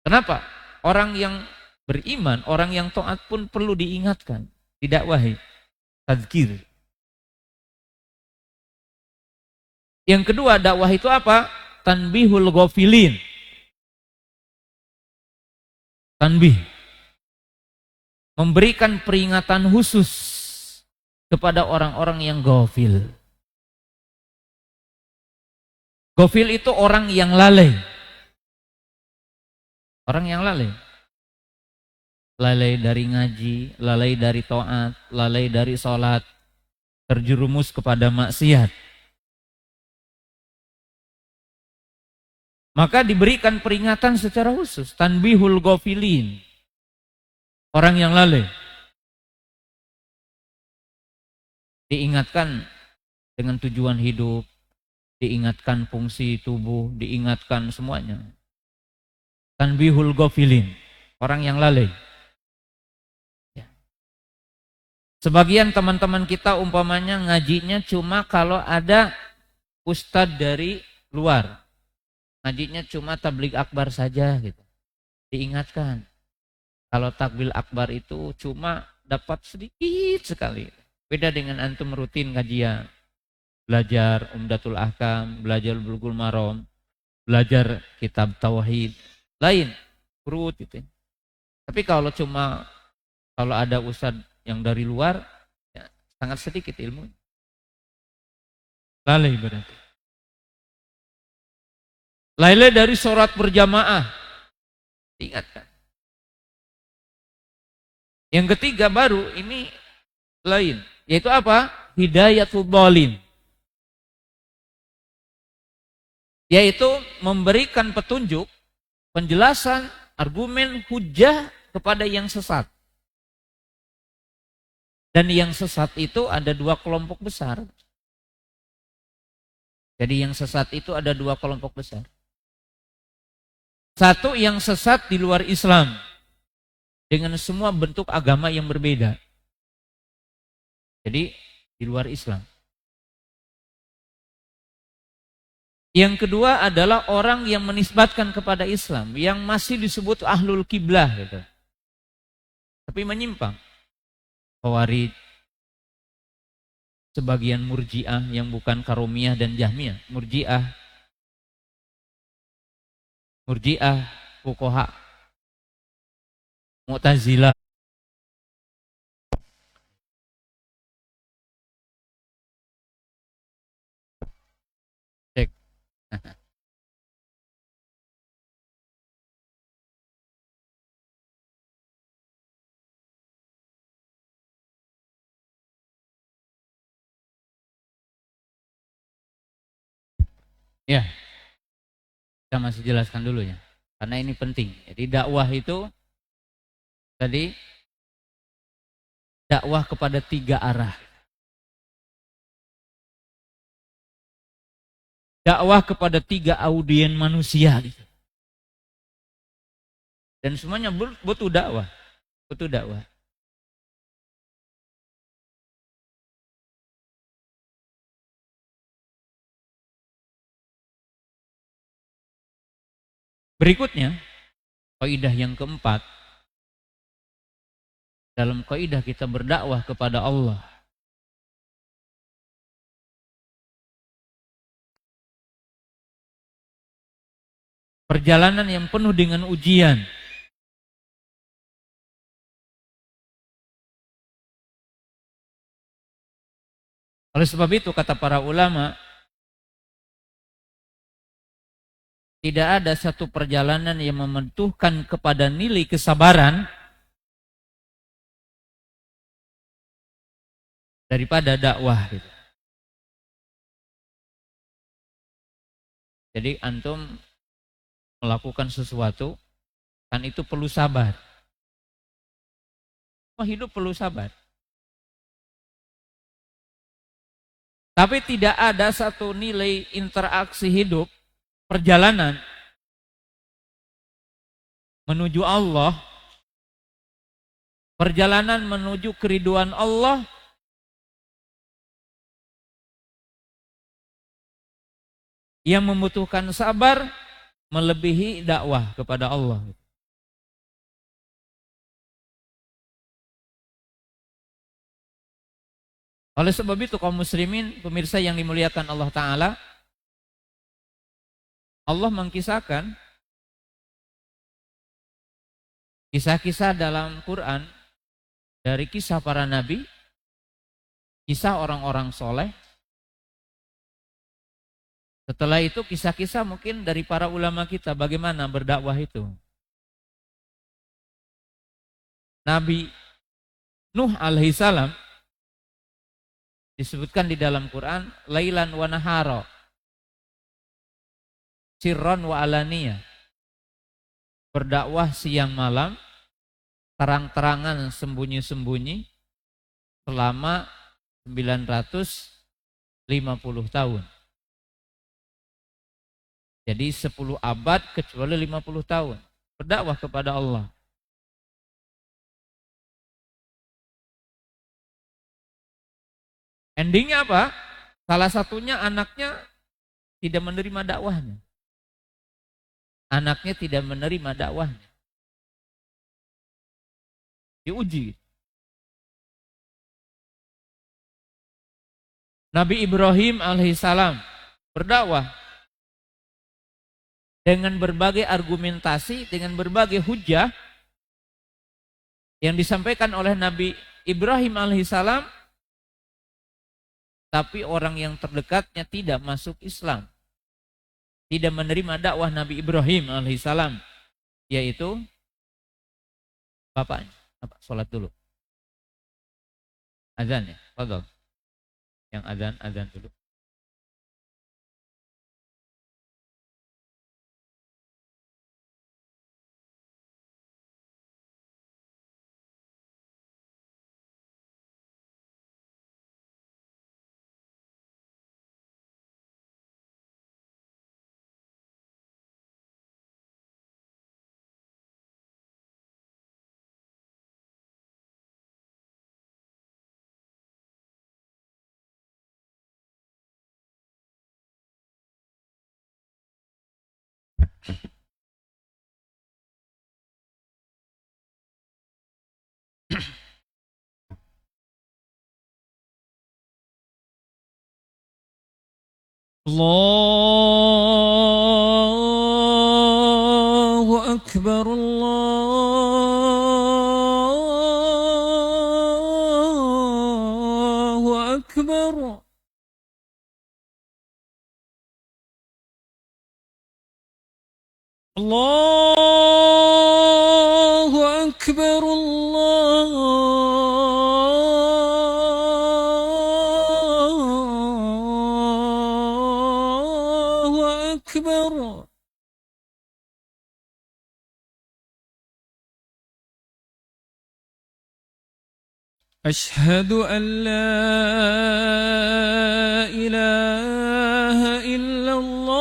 Kenapa? Orang yang beriman, orang yang taat pun perlu diingatkan, didakwahi, tadzkir. Yang kedua, dakwah itu apa? Tanbihul ghafilin. Tanbih. Memberikan peringatan khusus kepada orang-orang yang ghafil. Ghafil itu orang yang lalai. Orang yang lalai. Lalai dari ngaji, lalai dari taat, lalai dari sholat, terjerumus kepada maksiat. Maka diberikan peringatan secara khusus. Tanbihul ghafilin. Orang yang lalai. Diingatkan dengan tujuan hidup, diingatkan fungsi tubuh, diingatkan semuanya. Tanbihul ghafilin, orang yang lalai. Ya. Sebagian teman-teman kita umpamanya ngajinya cuma kalau ada ustadz dari luar. Ngajinya cuma tabligh akbar saja gitu. Diingatkan. Kalau takbil akbar itu cuma dapat sedikit sekali. Beda dengan antum rutin kajian. Belajar Umdatul Ahkam, belajar Bulughul Maram, belajar kitab tauhid, lain, urut gitu. Tapi kalau ada ustadz yang dari luar, ya, sangat sedikit ilmu. Lalai berarti. Lalai dari sholat berjamaah, diingatkan. Yang ketiga baru ini lain, yaitu apa? Hidayatul dhalin. Yaitu memberikan petunjuk, penjelasan, argumen, hujah kepada yang sesat. Dan yang sesat itu ada 2 kelompok besar. Jadi yang sesat itu ada 2 kelompok besar. Satu, yang sesat di luar Islam. Dengan semua bentuk agama yang berbeda. Jadi di luar Islam. Yang kedua adalah orang yang menisbatkan kepada Islam, yang masih disebut ahlul kiblah gitu. Tapi menyimpang. Khawarij, sebagian murji'ah yang bukan karomiyah dan jahmiyah. Murji'ah, fuqaha, mu'tazilah. Cek. Ya, kita masih jelaskan dulu ya, karena ini penting. Jadi dakwah itu tadi dakwah kepada 3 arah. Dakwah kepada 3 audien manusia gitu. Dan semuanya butuh dakwah. Butuh dakwah. Berikutnya, kaidah yang keempat, dalam kaidah kita berdakwah kepada Allah, perjalanan yang penuh dengan ujian. Oleh sebab itu kata para ulama, tidak ada satu perjalanan yang membutuhkan kepada nilai kesabaran daripada dakwah gitu. Jadi antum melakukan sesuatu kan itu perlu sabar. Hidup perlu sabar. Tapi tidak ada satu nilai interaksi hidup, perjalanan menuju Allah, perjalanan menuju keriduan Allah yang membutuhkan sabar melebihi dakwah kepada Allah. Oleh sebab itu kaum muslimin, pemirsa yang dimuliakan Allah Ta'ala, Allah mengkisahkan kisah-kisah dalam Quran dari kisah para nabi, kisah orang-orang soleh. Setelah itu kisah-kisah mungkin dari para ulama kita bagaimana berdakwah itu. Nabi Nuh alaihissalam disebutkan di dalam Quran, lailan wa nahara, sirron wa alaniya, berdakwah siang malam, terang-terangan sembunyi-sembunyi selama 950 tahun. Jadi 10 abad kecuali 50 tahun berdakwah kepada Allah. Endingnya apa? Salah satunya anaknya tidak menerima dakwahnya. Anaknya tidak menerima dakwahnya. Diuji. Nabi Ibrahim alaihissalam berdakwah dengan berbagai argumentasi, dengan berbagai hujah yang disampaikan oleh Nabi Ibrahim alaihissalam, tapi orang yang terdekatnya tidak masuk Islam, tidak menerima dakwah Nabi Ibrahim alaihissalam, yaitu bapaknya. Sholat dulu. Azan ya, fadhol. Yang azan dulu. Allahu Akbar, Allahu Akbar. Allahu Akbar, Allahu Akbar. أشهد أن لا إله إلا الله.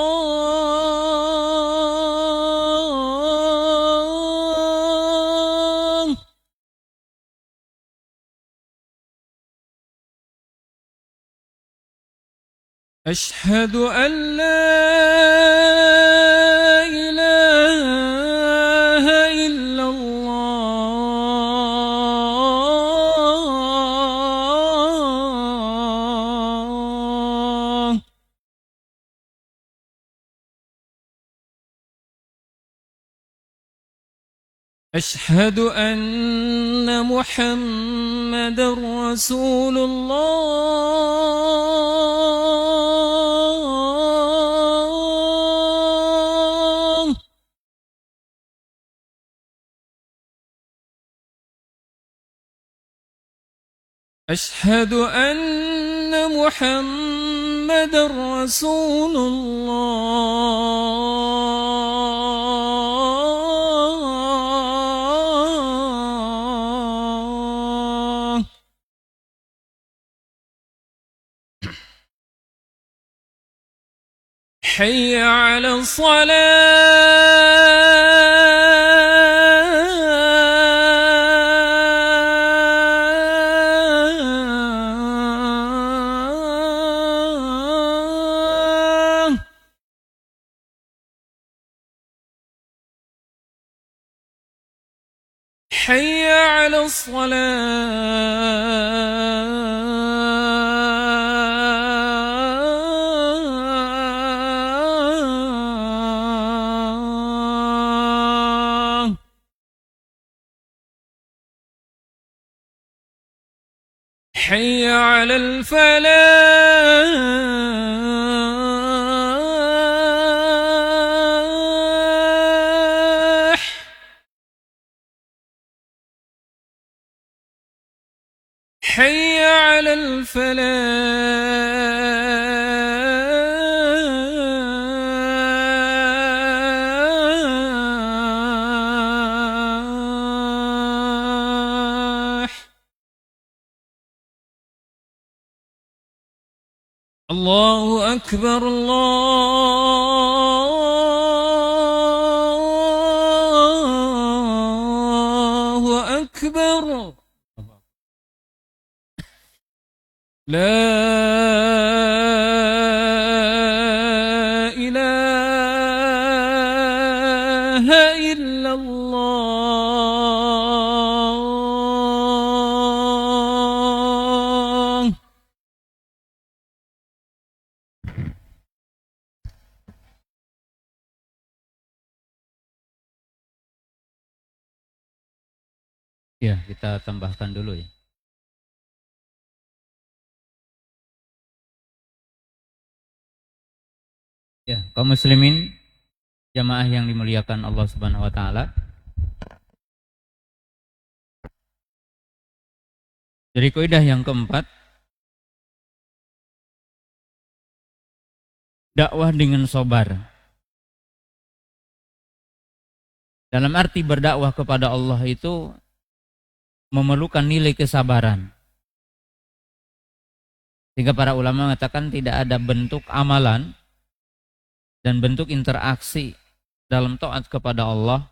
أشهد أن لا إله أشهد أن محمد رسول الله. أشهد أن محمد رسول الله. حي على الصلاة. حي على الصلاة. حي على الفلاح. حي على الفلاح. الله أكبر الله أكبر. لا إله إلا الله. Ya, kita tambahkan dulu ya. Ya, kaum muslimin, jamaah yang dimuliakan Allah Subhanahu wa taala. Dari kaidah yang keempat, dakwah dengan sabar. Dalam arti berdakwah kepada Allah itu memerlukan nilai kesabaran. Sehingga para ulama mengatakan tidak ada bentuk amalan dan bentuk interaksi dalam taat kepada Allah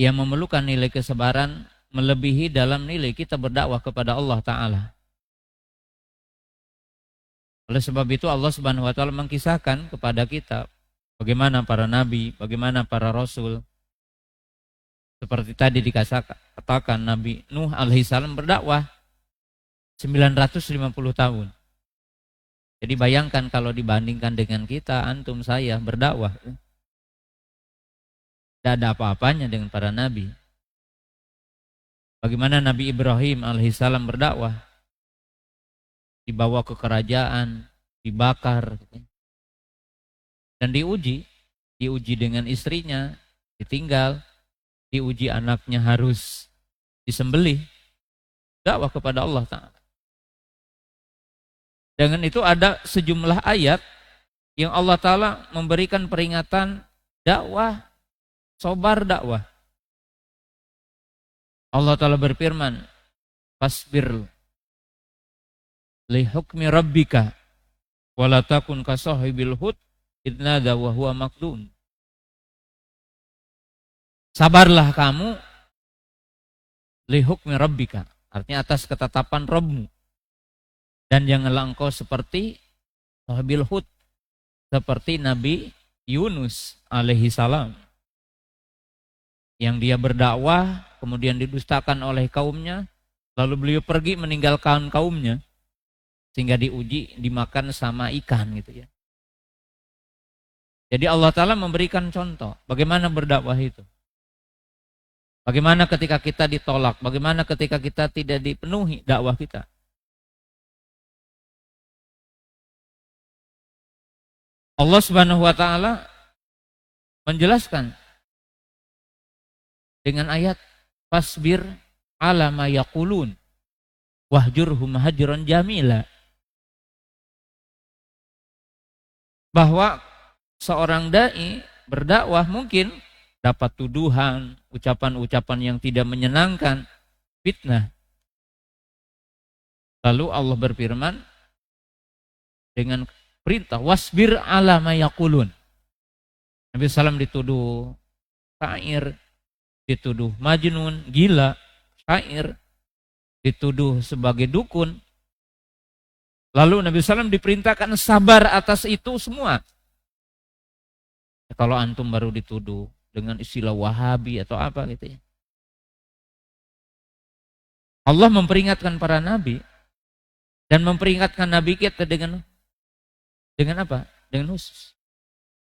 yang memerlukan nilai kesabaran melebihi dalam nilai kita berdakwah kepada Allah Ta'ala. Oleh sebab itu Allah Subhanahu wa taala mengkisahkan kepada kita bagaimana para nabi, bagaimana para rasul. Seperti tadi dikatakan Nabi Nuh alaihissalam berdakwah 950 tahun. Jadi bayangkan kalau dibandingkan dengan kita, antum saya berdakwah, tidak ada apa-apanya dengan para nabi. Bagaimana Nabi Ibrahim alaihissalam berdakwah, dibawa ke kerajaan, dibakar, dan diuji dengan istrinya, ditinggal, diuji anaknya harus disembelih, dakwah kepada Allah Ta'ala. Dengan itu ada sejumlah ayat yang Allah Ta'ala memberikan peringatan dakwah, sabar dakwah. Allah Ta'ala berfirman, fasbir li hukmi rabbika wala takun ka sahibil hud idnada wa huwa makdum. Sabarlah kamu li hukmi rabbika, artinya atas ketetapan Rabbmu, dan janganlah engkau seperti sahibil hud, seperti Nabi Yunus alaihi salam, yang dia berdakwah kemudian didustakan oleh kaumnya, lalu beliau pergi meninggalkan kaumnya sehingga diuji dimakan sama ikan gitu ya. Jadi Allah Ta'ala memberikan contoh bagaimana berdakwah itu. Bagaimana ketika kita ditolak? Bagaimana ketika kita tidak dipenuhi dakwah kita? Allah Subhanahu wa taala menjelaskan dengan ayat fasbir ala ma yaqulun wahjurhum hajran jamila, bahwa seorang dai berdakwah mungkin dapat tuduhan, ucapan-ucapan yang tidak menyenangkan, fitnah. Lalu Allah berfirman dengan perintah wasbir ala ma yaqulun. Nabi SAW dituduh syair, dituduh majnun, gila, syair, dituduh sebagai dukun. Lalu Nabi SAW diperintahkan sabar atas itu semua. Kalau antum baru dituduh dengan istilah Wahabi atau apa gitu ya. Allah memperingatkan para nabi dan memperingatkan nabi kita dengan apa? Dengan khusus.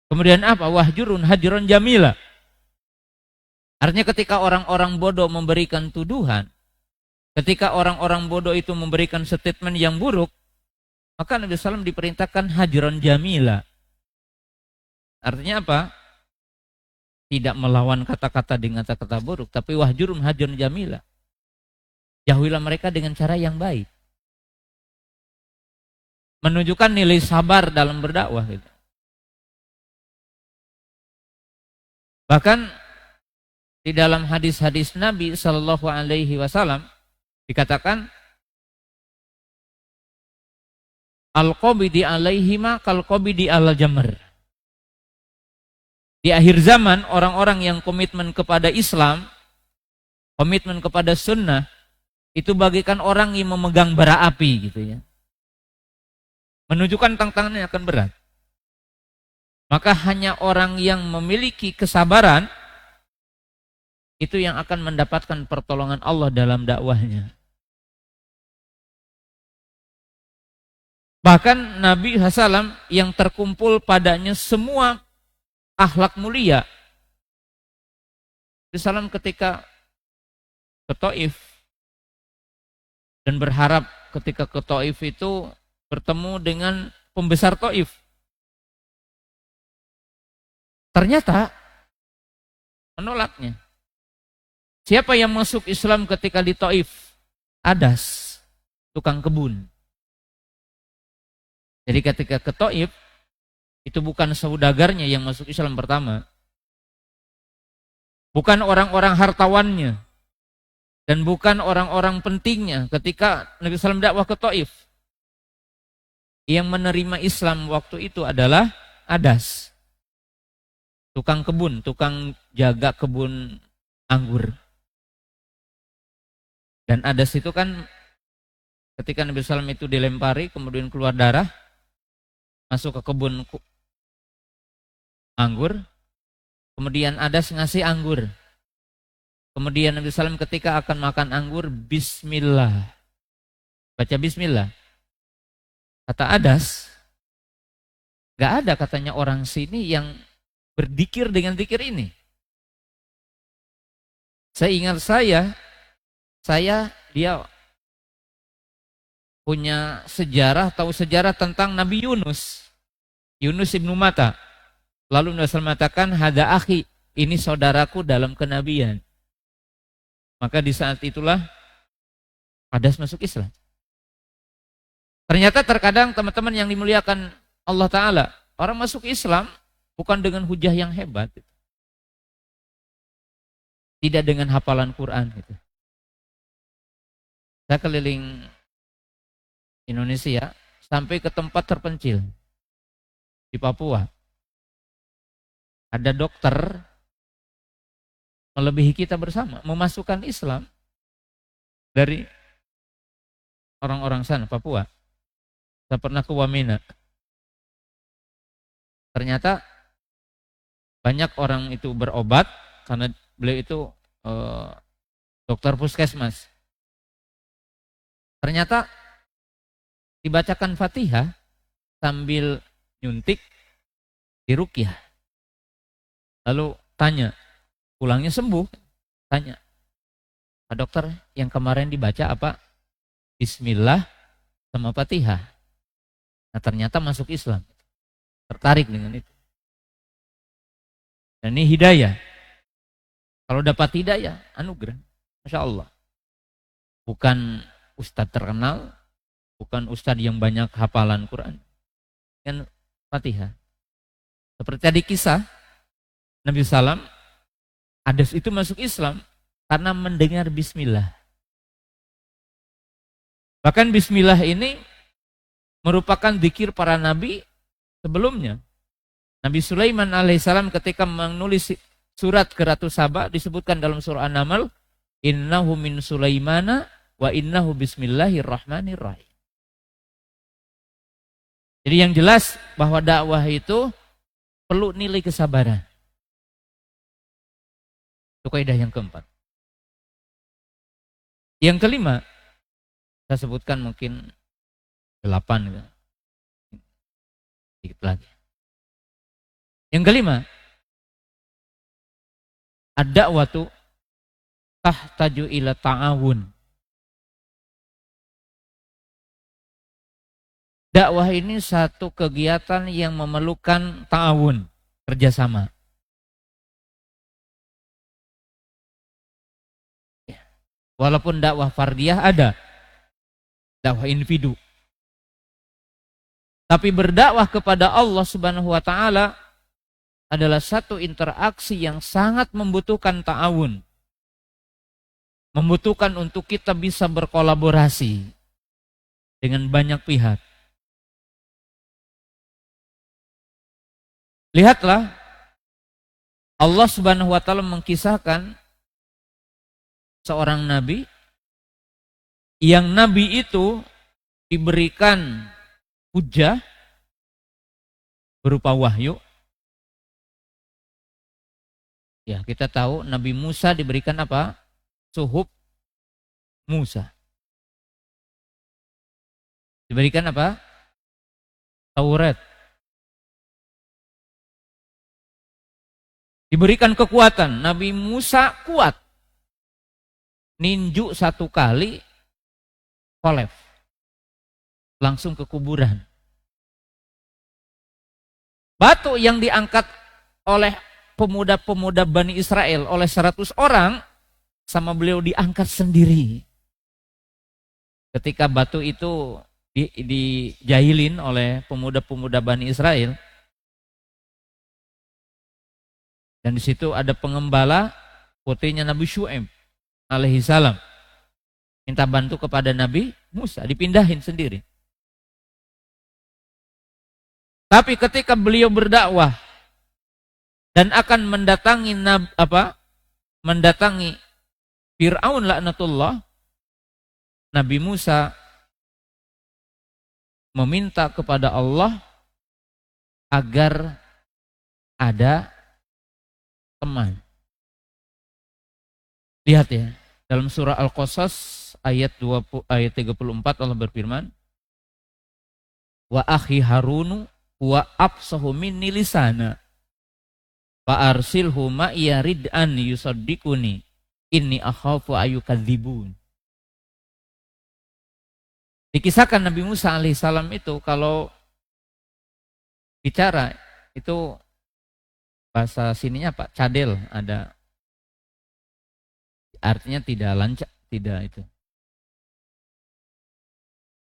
Kemudian apa? Wahjurun hajron jamila. Artinya ketika orang-orang bodoh memberikan tuduhan, ketika orang-orang bodoh itu memberikan statement yang buruk, maka Nabi SAW diperintahkan hajron jamila. Artinya apa? Tidak melawan kata-kata dengan kata-kata buruk, tapi wahjurun hajron jamila. Jauhilah mereka dengan cara yang baik. Menunjukkan nilai sabar dalam berdakwah gitu. Bahkan di dalam hadis-hadis Nabi Shallallahu Alaihi Wasallam dikatakan al-qabidi alaihima kal-qabidi ala jamr. Di akhir zaman orang-orang yang komitmen kepada Islam, komitmen kepada sunnah, itu bagaikan orang yang memegang bara api gitu ya. Menunjukkan tantangannya akan berat. Maka hanya orang yang memiliki kesabaran itu yang akan mendapatkan pertolongan Allah dalam dakwahnya. Bahkan Nabi SAW yang terkumpul padanya semua akhlak mulia. Nabi SAW ketika ke Taif dan berharap ketika ke Taif itu bertemu dengan pembesar Taif. Ternyata menolaknya. Siapa yang masuk Islam ketika di Taif? Adas, tukang kebun. Jadi ketika ke Taif, itu bukan saudagarnya yang masuk Islam pertama. Bukan orang-orang hartawannya. Dan bukan orang-orang pentingnya ketika Nabi SAW dakwah ke Taif. Yang menerima Islam waktu itu adalah Adas. Tukang kebun, tukang jaga kebun anggur. Dan Adas itu kan ketika Nabi SAW itu dilempari kemudian keluar darah, masuk ke kebun anggur, kemudian Adas ngasih anggur. Kemudian Nabi SAW ketika akan makan anggur, bismillah. Baca bismillah. Kata Adas, gak ada katanya orang sini yang berzikir dengan zikir ini. Seingat saya dia punya sejarah, tahu sejarah tentang Nabi Yunus ibnu Matta. Lalu Nabi SAW mengatakan, hada akhi, ini saudaraku dalam kenabian. Maka di saat itulah Adas masuk Islam. Ternyata terkadang teman-teman yang dimuliakan Allah Ta'ala, orang masuk Islam bukan dengan hujah yang hebat. Tidak dengan hafalan Quran. Saya keliling Indonesia sampai ke tempat terpencil di Papua. Ada dokter melebihi kita bersama, memasukkan Islam dari orang-orang sana, Papua. Saya pernah ke Wamena. Ternyata banyak orang itu berobat karena beliau itu dokter puskesmas. Ternyata dibacakan Fatihah sambil nyuntik diruqyah. Lalu tanya, pulangnya sembuh? Tanya, Pak dokter, yang kemarin dibaca apa? Bismillah sama Fatihah. Nah ternyata masuk Islam. Tertarik dengan itu. Dan ini hidayah. Kalau dapat hidayah, anugerah. Masya Allah. Bukan ustadz terkenal, bukan ustadz yang banyak hafalan Quran. Kan Fatihah. Seperti tadi kisah, Nabi Sallam, Adas itu masuk Islam karena mendengar bismillah. Bahkan bismillah ini merupakan zikir para nabi sebelumnya. Nabi Sulaiman alaihissalam ketika menulis surat ke Ratu Saba disebutkan dalam surah An-Naml, innahu min Sulaimana wa innahu bismillahirrahmanirrahim. Jadi yang jelas bahwa dakwah itu perlu nilai kesabaran. Itu kaidah yang keempat. Yang kelima, saya sebutkan mungkin 8 gitu. Sedikit lagi. Yang kelima, ad-da'watu tahtaju ila ta'awun. Dakwah ini satu kegiatan yang memerlukan ta'awun, kerjasama. Walaupun dakwah fardiyah ada, dakwah individu. Tapi berdakwah kepada Allah Subhanahu wa taala adalah satu interaksi yang sangat membutuhkan ta'awun. Membutuhkan untuk kita bisa berkolaborasi dengan banyak pihak. Lihatlah, Allah Subhanahu wa taala mengkisahkan seorang nabi yang nabi itu diberikan hujah berupa wahyu. Ya, kita tahu Nabi Musa diberikan apa? Suhuf Musa. Diberikan apa? Taurat. Diberikan kekuatan. Nabi Musa kuat. Ninju 1 kali, kolef. Langsung ke kuburan. Batu yang diangkat oleh pemuda-pemuda Bani Israel, oleh 100 orang, sama beliau diangkat sendiri. Ketika batu itu dijahilin oleh pemuda-pemuda Bani Israel, dan di situ ada pengembala, putrinya Nabi Syu'aib alaihi salam, minta bantu kepada Nabi Musa, dipindahin sendiri. Tapi ketika beliau berdakwah dan akan mendatangi Fir'aun laknatullah, Nabi Musa meminta kepada Allah agar ada teman. Lihat ya, dalam surah Al-Qasas ayat 34 Allah berfirman, wa akhi Harunu wa absahu minni lisana fa arsilhu ma'iya rid'an yusaddiquni inni akhafu ayyukadzibun. Dikisahkan Nabi Musa alaihissalam itu kalau bicara itu bahasa sininya Pak cadel, ada artinya tidak lancar, tidak itu.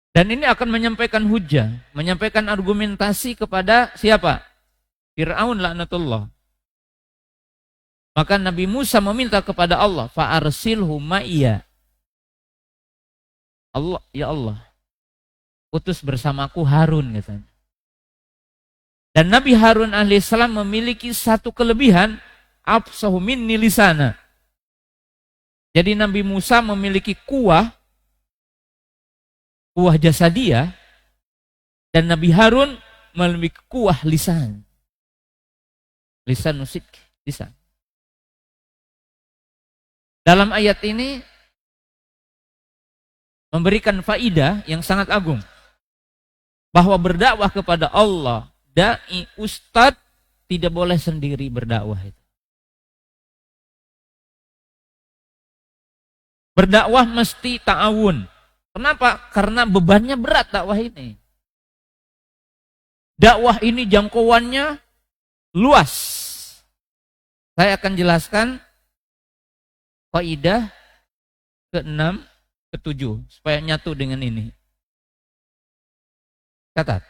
Dan ini akan menyampaikan hujah, menyampaikan argumentasi kepada siapa? Fir'aun laknatullah. Maka Nabi Musa meminta kepada Allah, fa'arsilhu ma'iyya. Allah, ya Allah, utus bersamaku Harun katanya. Dan Nabi Harun alaihissalam memiliki satu kelebihan, absahu minni lisana. Jadi Nabi Musa memiliki kuah jasadiyah, dan Nabi Harun memiliki kuah lisan. Lisan musik, lisan. Dalam ayat ini memberikan faidah yang sangat agung, bahwa berdakwah kepada Allah, dai, ustadz tidak boleh sendiri berdakwah itu. Berdakwah mesti ta'awun. Kenapa? Karena bebannya berat dakwah ini. Dakwah ini jangkauannya luas. Saya akan jelaskan kaidah ke-6, ke-7 supaya nyatu dengan ini. Catat.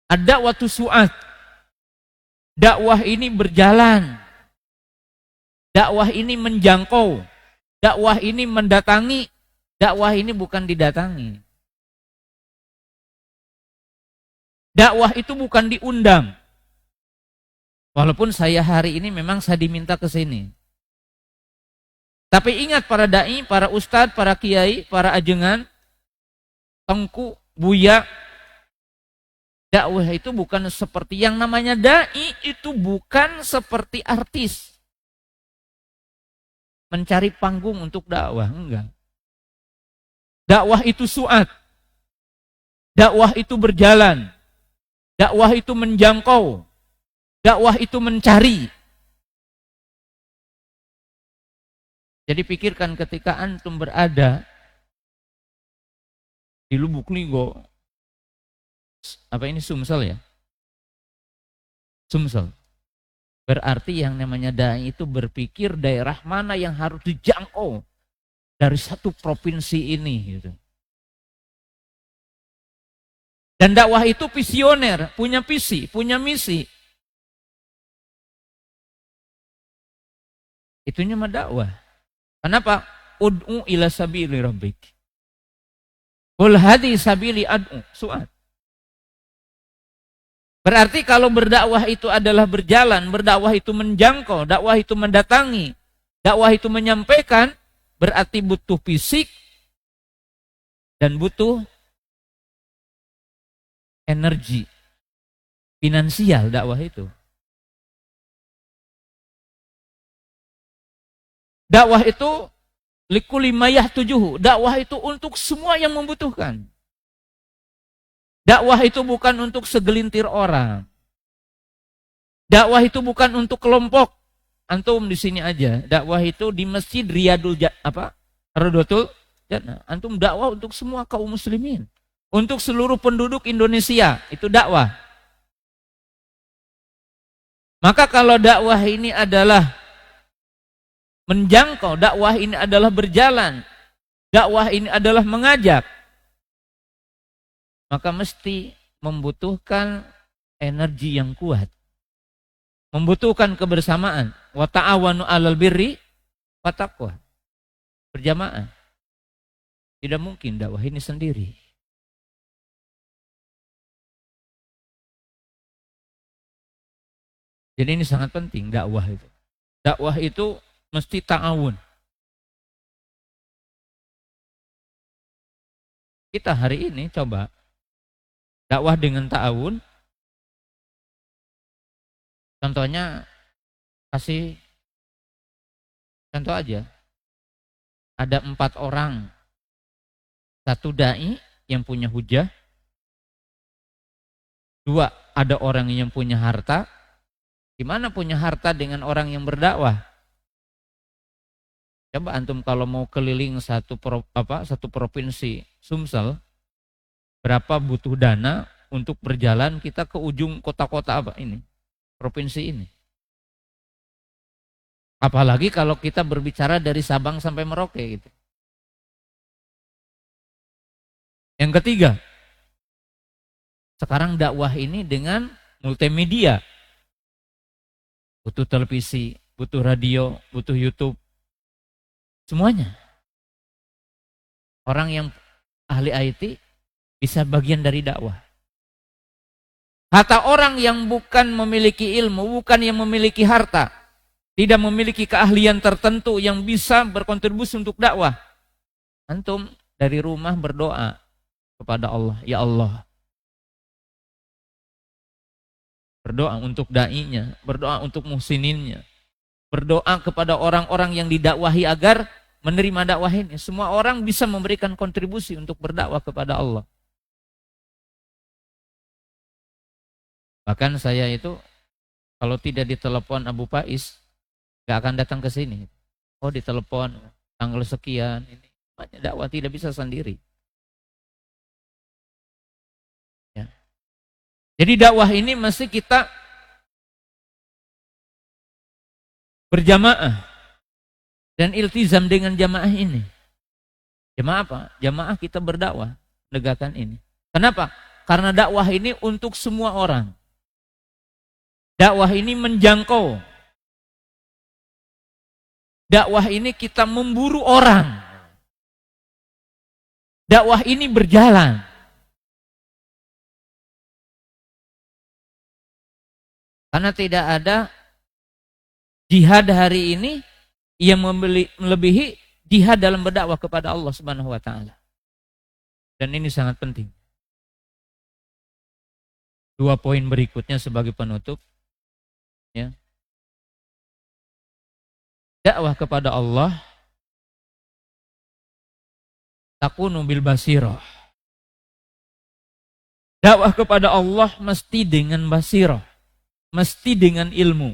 Ada waktu su'at. Dakwah ini berjalan. Dakwah ini menjangkau. Dakwah ini mendatangi. Dakwah ini bukan didatangi. Dakwah itu bukan diundang. Walaupun saya hari ini memang saya diminta ke sini. Tapi ingat para dai, para ustadz, para kiai, para ajengan, tengku, buya, dakwah itu bukan seperti yang namanya dai, itu bukan seperti artis. Mencari panggung untuk dakwah, enggak. Dakwah itu su'at. Dakwah itu berjalan. Dakwah itu menjangkau. Dakwah itu mencari. Jadi pikirkan ketika antum berada di Lubuk Linggau, apa ini Sumsel ya? Sumsel. Berarti yang namanya dai itu berpikir daerah mana yang harus dijangkau dari satu provinsi ini gitu. Dan dakwah itu visioner, punya visi, punya misi. Itunya mah dakwah. Kenapa? Ud'u ila sabili rabbik. Qul hadi sabili ad'u. Su'at. Berarti kalau berdakwah itu adalah berjalan, berdakwah itu menjangkau, dakwah itu mendatangi, dakwah itu menyampaikan, berarti butuh fisik dan butuh energi finansial dakwah itu. Dakwah itu likulli mayah tujuhu. Dakwah itu untuk semua yang membutuhkan. Dakwah itu bukan untuk segelintir orang. Dakwah itu bukan untuk kelompok. Antum di sini aja. Dakwah itu di Masjid Rodotul Jannah. Antum dakwah untuk semua kaum muslimin. Untuk seluruh penduduk Indonesia. Itu dakwah. Maka kalau dakwah ini adalah menjangkau, dakwah ini adalah berjalan, dakwah ini adalah mengajak, maka mesti membutuhkan energi yang kuat, membutuhkan kebersamaan. Wa ta'awanu 'alal birri wa taqwa. Berjamaah. Tidak mungkin dakwah ini sendiri. Jadi ini sangat penting dakwah itu. Dakwah itu mesti ta'awun. Kita hari ini coba dakwah dengan ta'awun. Contohnya, kasih contoh aja. Ada 4 orang. 1 dai yang punya hujah. 2, ada orang yang punya harta. Gimana punya harta dengan orang yang berdakwah? Coba antum kalau mau keliling satu provinsi Sumsel, berapa butuh dana untuk berjalan kita ke ujung kota-kota provinsi ini. Apalagi kalau kita berbicara dari Sabang sampai Merauke gitu. Yang ketiga, sekarang dakwah ini dengan multimedia. Butuh televisi, butuh radio, butuh YouTube. Semuanya. Orang yang ahli IT bisa bagian dari dakwah. Kata orang yang bukan memiliki ilmu, bukan yang memiliki harta, tidak memiliki keahlian tertentu yang bisa berkontribusi untuk dakwah. Antum dari rumah berdoa kepada Allah, ya Allah. Berdoa untuk dai-nya, berdoa untuk muhsininnya. Berdoa kepada orang-orang yang didakwahi agar menerima dakwah ini. Semua orang bisa memberikan kontribusi untuk berdakwah kepada Allah. Bahkan saya itu kalau tidak ditelepon Abu Faiz, gak akan datang ke sini. Oh, ditelepon, tanggal sekian ini. Dakwah tidak bisa sendiri. Ya. Jadi dakwah ini mesti kita berjamaah dan iltizam dengan jamaah ini. Jamaah apa? Jamaah kita berdakwah, menegakkan ini. Kenapa? Karena dakwah ini untuk semua orang. Dakwah ini menjangkau. Dakwah ini kita memburu orang. Dakwah ini berjalan. Karena tidak ada jihad hari ini yang melebihi jihad dalam berdakwah kepada Allah Subhanahu wa taala. Dan ini sangat penting. 2 poin berikutnya sebagai penutup, ya. Dakwah kepada Allah takunu bil basirah. Dakwah kepada Allah mesti dengan basirah, mesti dengan ilmu.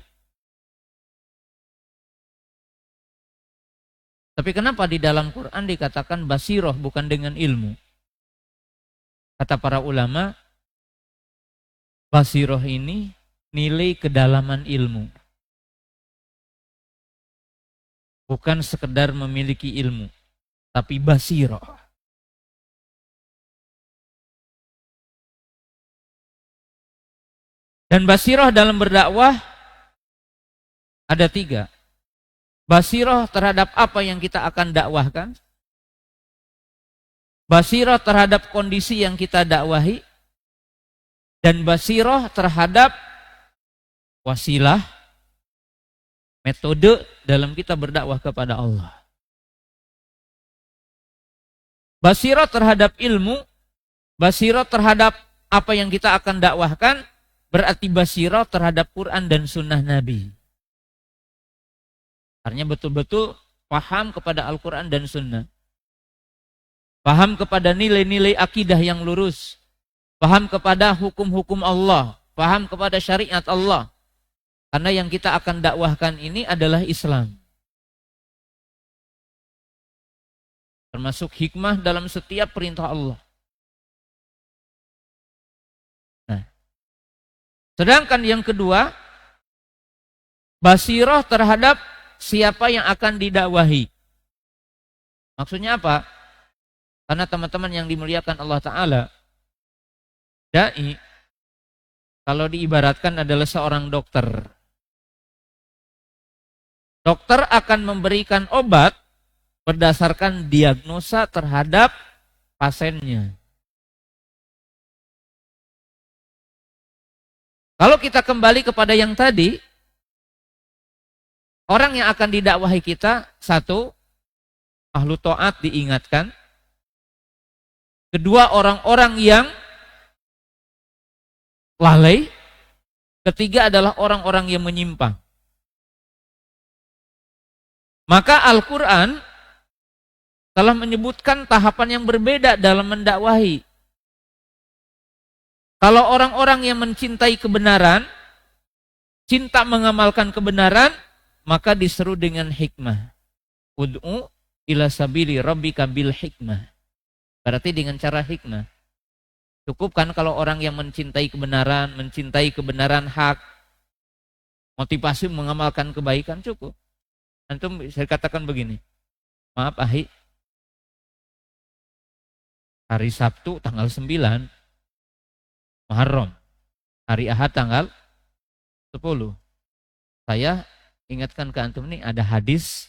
Tapi kenapa di dalam Quran dikatakan basirah bukan dengan ilmu? Kata para ulama, basirah ini nilai kedalaman ilmu. Bukan sekedar memiliki ilmu, tapi basirah. Dan basirah dalam berdakwah ada 3. Basirah terhadap apa yang kita akan dakwahkan. Basirah terhadap kondisi yang kita dakwahi. Dan basirah terhadap wasilah, metode dalam kita berdakwah kepada Allah. Basirah terhadap ilmu, basirah terhadap apa yang kita akan dakwahkan, berarti basirah terhadap Quran dan sunnah Nabi. Artinya betul-betul paham kepada Al-Quran dan sunnah. Paham kepada nilai-nilai akidah yang lurus. Paham kepada hukum-hukum Allah. Paham kepada syariat Allah. Karena yang kita akan dakwahkan ini adalah Islam. Termasuk hikmah dalam setiap perintah Allah. Nah, sedangkan yang kedua, basirah terhadap siapa yang akan didakwahi. Maksudnya apa? Karena teman-teman yang dimuliakan Allah Ta'ala, dai, kalau diibaratkan adalah seorang dokter. Dokter akan memberikan obat berdasarkan diagnosa terhadap pasiennya. Kalau kita kembali kepada yang tadi, orang yang akan didakwahi kita, 1, ahlu ta'at diingatkan. 2, orang-orang yang lalai. 3 adalah orang-orang yang menyimpang. Maka Al-Quran telah menyebutkan tahapan yang berbeda dalam mendakwahi. Kalau orang-orang yang mencintai kebenaran, cinta mengamalkan kebenaran, maka diseru dengan hikmah. Ud'u ila sabili rabbika bil hikmah. Berarti dengan cara hikmah. Cukup kan kalau orang yang mencintai kebenaran hak, motivasi mengamalkan kebaikan, cukup. Antum saya katakan begini, maaf Ahi, hari Sabtu tanggal 9 Muharram, hari Ahad tanggal 10. Saya ingatkan ke antum ini ada hadis,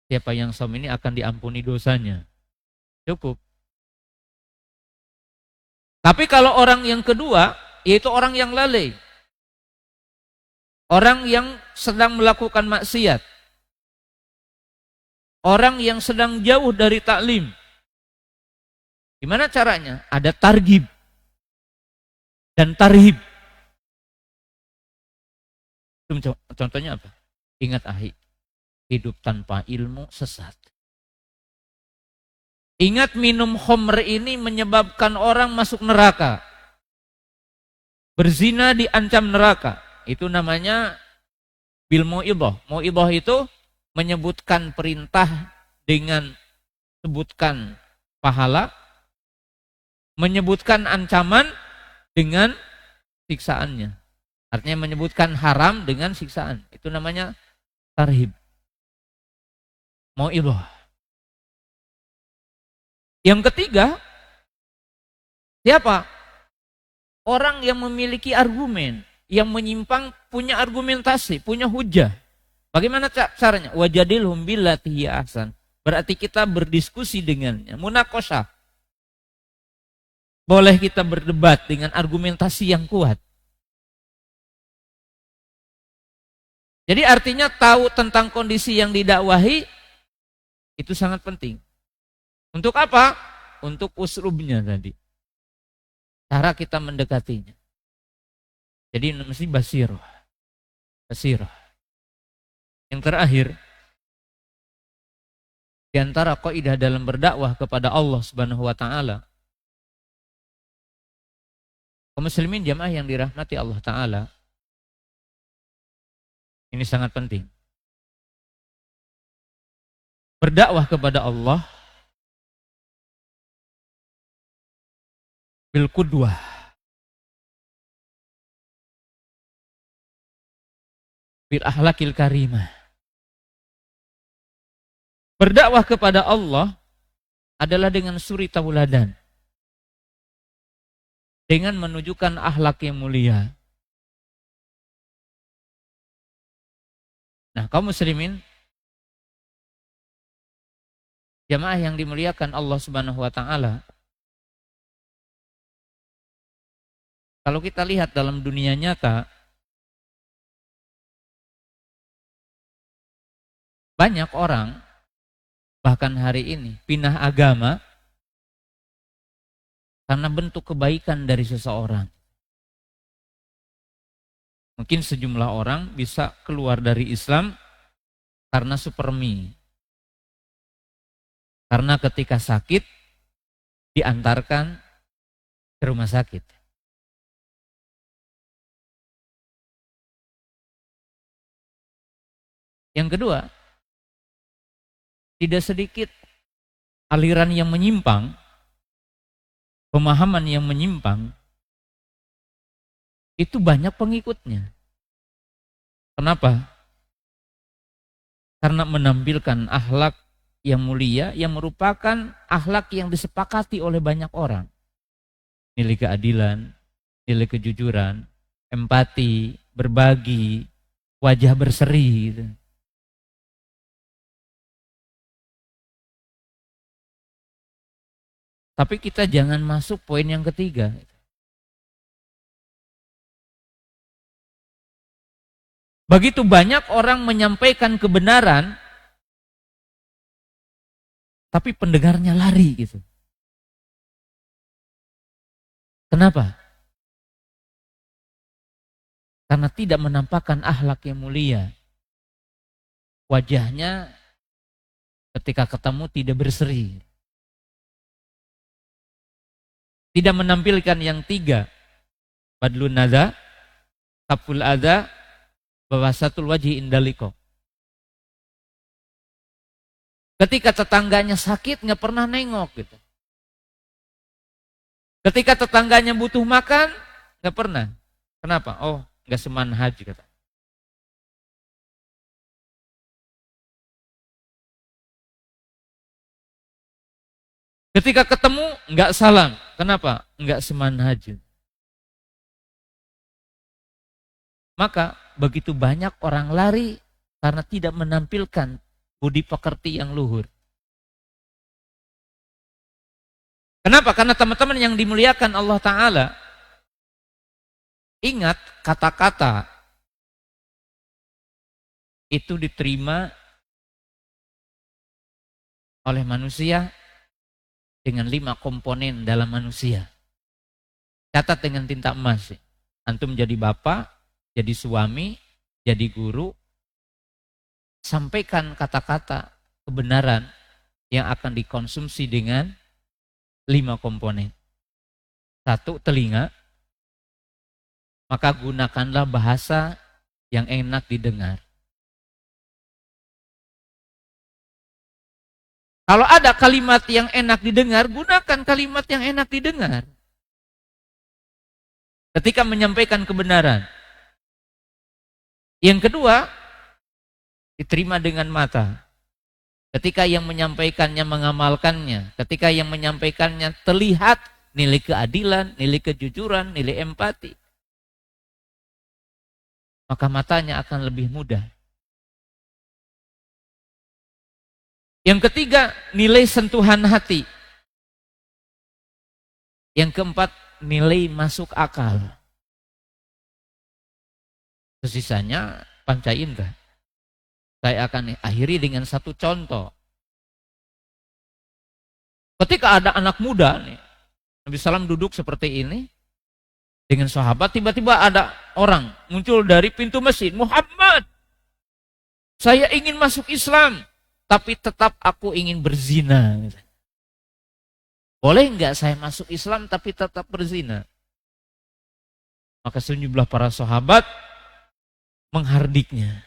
siapa yang som ini akan diampuni dosanya. Cukup. Tapi kalau orang yang kedua, yaitu orang yang lalai. Orang yang sedang melakukan maksiat. Orang yang sedang jauh dari taklim. Gimana caranya? Ada targhib dan tarhib. Contohnya apa? Ingat Ahi, hidup tanpa ilmu sesat. Ingat minum khamr ini menyebabkan orang masuk neraka. Berzina diancam neraka. Itu namanya bil mu'idhah. Mu'idhah itu menyebutkan perintah dengan sebutkan pahala, menyebutkan ancaman dengan siksaannya. Artinya menyebutkan haram dengan siksaan. Itu namanya tarhib. Mau'idhah. Yang ketiga, siapa? Orang yang memiliki argumen, yang menyimpang punya argumentasi, punya hujah. Bagaimana caranya? Wajadilhum billati hiya ahsan. Berarti kita berdiskusi dengannya, munaqasyah. Boleh kita berdebat dengan argumentasi yang kuat. Jadi artinya tahu tentang kondisi yang didakwahi itu sangat penting. Untuk apa? Untuk uslubnya tadi. Cara kita mendekatinya. Jadi mesti basirah. Basirah. Yang terakhir, di antara kaidah dalam berdakwah kepada Allah Subhanahu wa taala, kaum muslimin jamaah yang dirahmati Allah taala, ini sangat penting. Berdakwah kepada Allah bil qudwah. Bil akhlaqil karimah. Berdakwah kepada Allah adalah dengan suri tauladan. Dengan menunjukkan akhlak yang mulia. Nah, kaum muslimin, jamaah yang dimuliakan Allah Subhanahu wa taala, kalau kita lihat dalam dunia nyata, banyak orang bahkan hari ini pindah agama karena bentuk kebaikan dari seseorang. Mungkin sejumlah orang bisa keluar dari Islam karena supermi. Karena ketika sakit diantarkan ke rumah sakit. Yang kedua, tidak sedikit aliran yang menyimpang, pemahaman yang menyimpang, itu banyak pengikutnya. Kenapa? Karena menampilkan akhlak yang mulia, yang merupakan akhlak yang disepakati oleh banyak orang. Nilai keadilan, nilai kejujuran, empati, berbagi, wajah berseri. Gitu. Tapi kita jangan masuk poin yang ketiga. Begitu banyak orang menyampaikan kebenaran, tapi pendengarnya lari gitu. Kenapa? Karena tidak menampakkan akhlak yang mulia. Wajahnya ketika ketemu tidak berseri. Tidak menampilkan yang tiga. Badlun nada, kaful adha, bawasatul wajhi indaliko. Ketika tetangganya sakit nggak pernah nengok gitu. Ketika tetangganya butuh makan nggak pernah. Kenapa? Oh, nggak semanhaj kata. Ketika ketemu nggak salam. Kenapa? Nggak semanhaj. Maka begitu banyak orang lari karena tidak menampilkan budi pekerti yang luhur. Kenapa? Karena teman-teman yang dimuliakan Allah Ta'ala, ingat kata-kata itu diterima oleh manusia dengan 5 komponen dalam manusia. Catat dengan tinta emas. Antum jadi bapak, jadi suami, jadi guru, sampaikan kata-kata kebenaran yang akan dikonsumsi dengan 5 komponen. 1, telinga, maka gunakanlah bahasa yang enak didengar. Kalau ada kalimat yang enak didengar, gunakan kalimat yang enak didengar. Ketika menyampaikan kebenaran. Yang kedua, diterima dengan mata. Ketika yang menyampaikannya mengamalkannya. Ketika yang menyampaikannya terlihat nilai keadilan, nilai kejujuran, nilai empati. Maka matanya akan lebih mudah. Yang ketiga, nilai sentuhan hati. Yang keempat, nilai masuk akal. Sisanya panca indera. Saya akan akhiri dengan satu contoh. Ketika ada anak muda nih, Nabi SAW duduk seperti ini dengan sahabat, tiba-tiba ada orang muncul dari pintu masjid, Muhammad, saya ingin masuk Islam, tapi tetap aku ingin berzina. Boleh enggak saya masuk Islam tapi tetap berzina? Maka sejumlah para sahabat menghardiknya,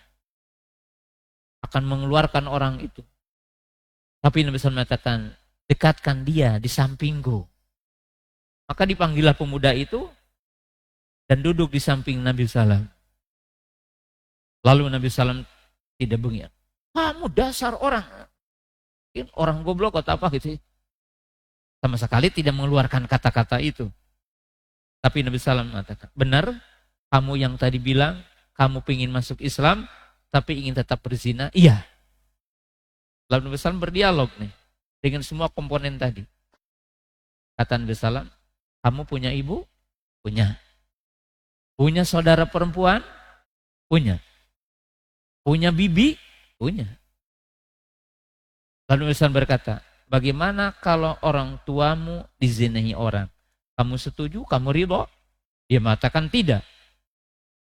akan mengeluarkan orang itu. Tapi Nabi SAW mengatakan, dekatkan dia di sampingku. Maka dipanggillah pemuda itu dan duduk di samping Nabi SAW. Lalu Nabi SAW tidak bengis. Kamu dasar orang goblok atau apa gitu. Sama sekali tidak mengeluarkan kata-kata itu. Tapi Nabi SAW mengatakan, benar kamu yang tadi bilang kamu ingin masuk Islam tapi ingin tetap berzina? Iya. Lalu Nabi SAW berdialog nih dengan semua komponen tadi. Kata Nabi SAW, kamu punya ibu? Punya. Punya saudara perempuan? Punya. Punya bibi? Punya. Lalu Nabi SAW berkata, bagaimana kalau orang tuamu dizinahi orang? Kamu setuju? Kamu ridho? Dia mengatakan tidak.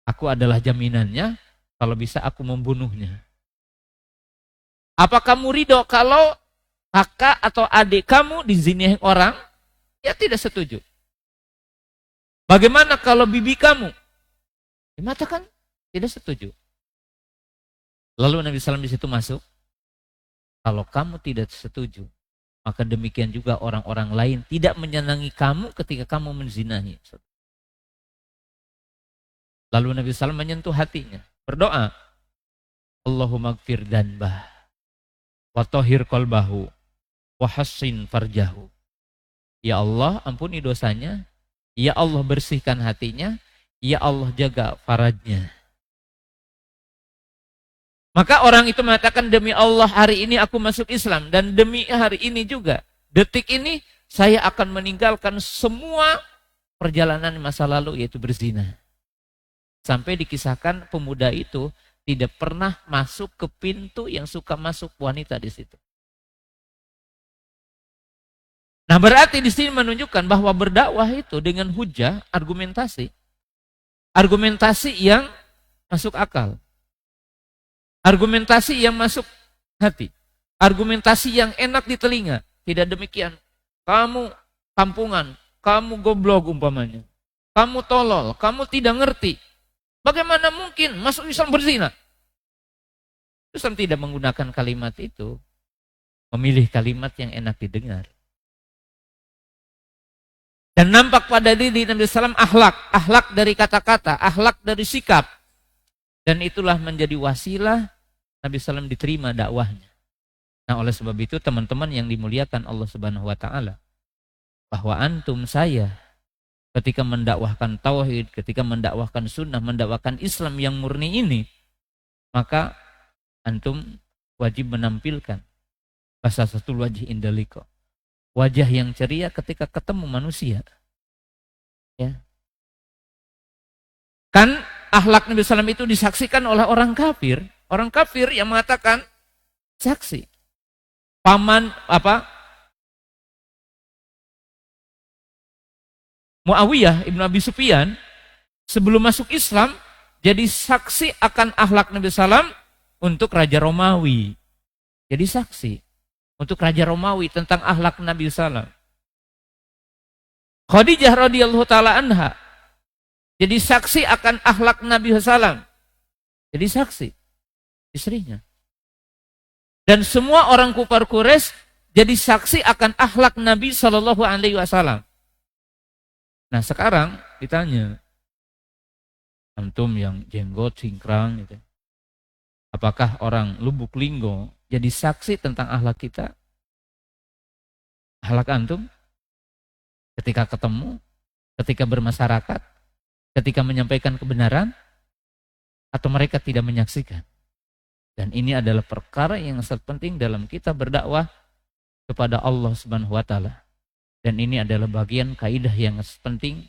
Aku adalah jaminannya, kalau bisa aku membunuhnya. Apa kamu ridho kalau kakak atau adik kamu dizinahi orang? Ya tidak setuju. Bagaimana kalau bibi kamu? Dia mengatakan tidak setuju. Lalu Nabi SAW di situ masuk. Kalau kamu tidak setuju, maka demikian juga orang-orang lain tidak menyenangi kamu ketika kamu menzinahi. Lalu Nabi SAW menyentuh hatinya, berdoa, Allahumma gfir danbah, wa tahhir qalbahu, wa hassin farjahu. Ya Allah, ampuni dosanya. Ya Allah, bersihkan hatinya. Ya Allah, jaga farajnya. Maka orang itu mengatakan, demi Allah hari ini aku masuk Islam. Dan demi hari ini juga, detik ini saya akan meninggalkan semua perjalanan masa lalu, yaitu berzina. Sampai dikisahkan pemuda itu tidak pernah masuk ke pintu yang suka masuk wanita di situ. Nah, berarti di sini menunjukkan bahwa berdakwah itu dengan hujah, argumentasi. Argumentasi yang masuk akal. Argumentasi yang masuk hati. Argumentasi yang enak di telinga. Tidak demikian. Kamu kampungan, kamu goblok umpamanya. Kamu tolol, kamu tidak ngerti. Bagaimana mungkin masuk Islam berzina? Islam tidak menggunakan kalimat itu. Memilih kalimat yang enak didengar. Dan nampak pada diri Nabi SAW akhlak. Akhlak dari kata-kata, akhlak dari sikap. Dan itulah menjadi wasilah Nabi SAW diterima dakwahnya. Nah, oleh sebab itu teman-teman yang dimuliakan Allah Subhanahu wa taala, bahwa antum saya ketika mendakwahkan tauhid, ketika mendakwahkan sunnah, mendakwahkan Islam yang murni ini, maka antum wajib menampilkan basasatul wajhi indaliko. Wajah yang ceria ketika ketemu manusia. Ya. Kan akhlak Nabi SAW itu disaksikan oleh orang kafir. Orang kafir yang mengatakan saksi. Paman Muawiyah Ibn Abi Sufyan sebelum masuk Islam jadi saksi akan akhlak Nabi SAW untuk Raja Romawi. Jadi saksi untuk Raja Romawi tentang akhlak Nabi SAW. Khadijah radhiyallahu taala anha jadi saksi akan akhlak Nabi SAW. Jadi saksi istrinya. Dan semua orang kufar Quraisy jadi saksi akan akhlak Nabi Shallallahu Alaihi Wasallam. Nah sekarang ditanya, antum yang jenggot cingkrang gitu, apakah orang Lubuk Linggo jadi saksi tentang akhlak kita? Akhlak antum ketika ketemu, ketika bermasyarakat, ketika menyampaikan kebenaran, atau mereka tidak menyaksikan? Dan ini adalah perkara yang sangat penting dalam kita berdakwah kepada Allah Subhanahu wa taala. Dan ini adalah bagian kaidah yang penting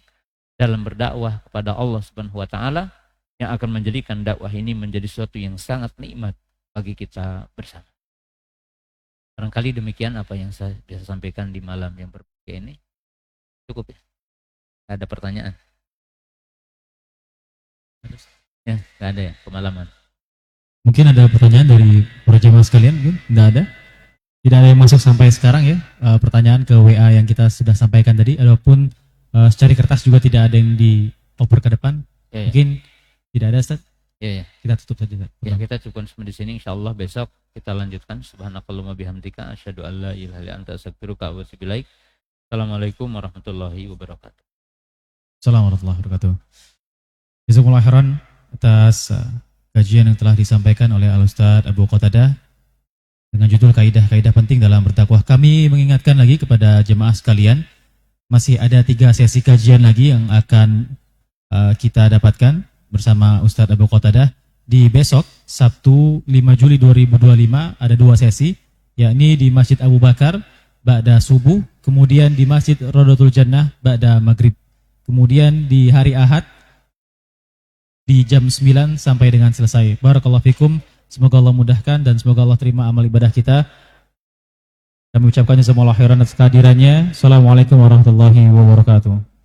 dalam berdakwah kepada Allah Subhanahu wa taala yang akan menjadikan dakwah ini menjadi sesuatu yang sangat nikmat bagi kita bersama. Barangkali demikian apa yang saya bisa sampaikan di malam yang berbahagia ini. Cukup ya? Ada pertanyaan? Ya, nggak ada ya pemalaman. Mungkin ada pertanyaan dari para jemaah sekalian, mungkin nggak ada. Tidak ada yang masuk sampai sekarang ya, pertanyaan ke WA yang kita sudah sampaikan tadi, adapun secara kertas juga tidak ada yang dioper ke depan. Ya, ya. Mungkin tidak ada, Ustaz. Ya. Kita tutup saja. Ya, kita cukupkan di sini. Insyaallah besok kita lanjutkan. Subhanakallahumma bihamdika asyhadu an la ilaha illa anta astaghfiruka wa atubu ilaik. Assalamualaikum warahmatullahi wabarakatuh. Assalamualaikum warahmatullahi wabarakatuh. Jazakumullah khairan atas kajian yang telah disampaikan oleh Al-Ustaz Abu Qatadah dengan judul kaidah-kaidah penting dalam berdakwah. Kami mengingatkan lagi kepada jemaah sekalian, masih ada 3 sesi kajian lagi yang akan kita dapatkan bersama Ustaz Abu Qatadah di besok Sabtu 5 Juli 2025. Ada 2 sesi, yakni di Masjid Abu Bakar ba'da subuh, kemudian di Masjid Rodotul Jannah ba'da maghrib, kemudian di hari Ahad di jam 9 sampai dengan selesai. Barakallahu fikum. Semoga Allah mudahkan dan semoga Allah terima amal ibadah kita. Kami ucapkan jazakumullah khairan atas kehadirannya. Assalamualaikum warahmatullahi wabarakatuh.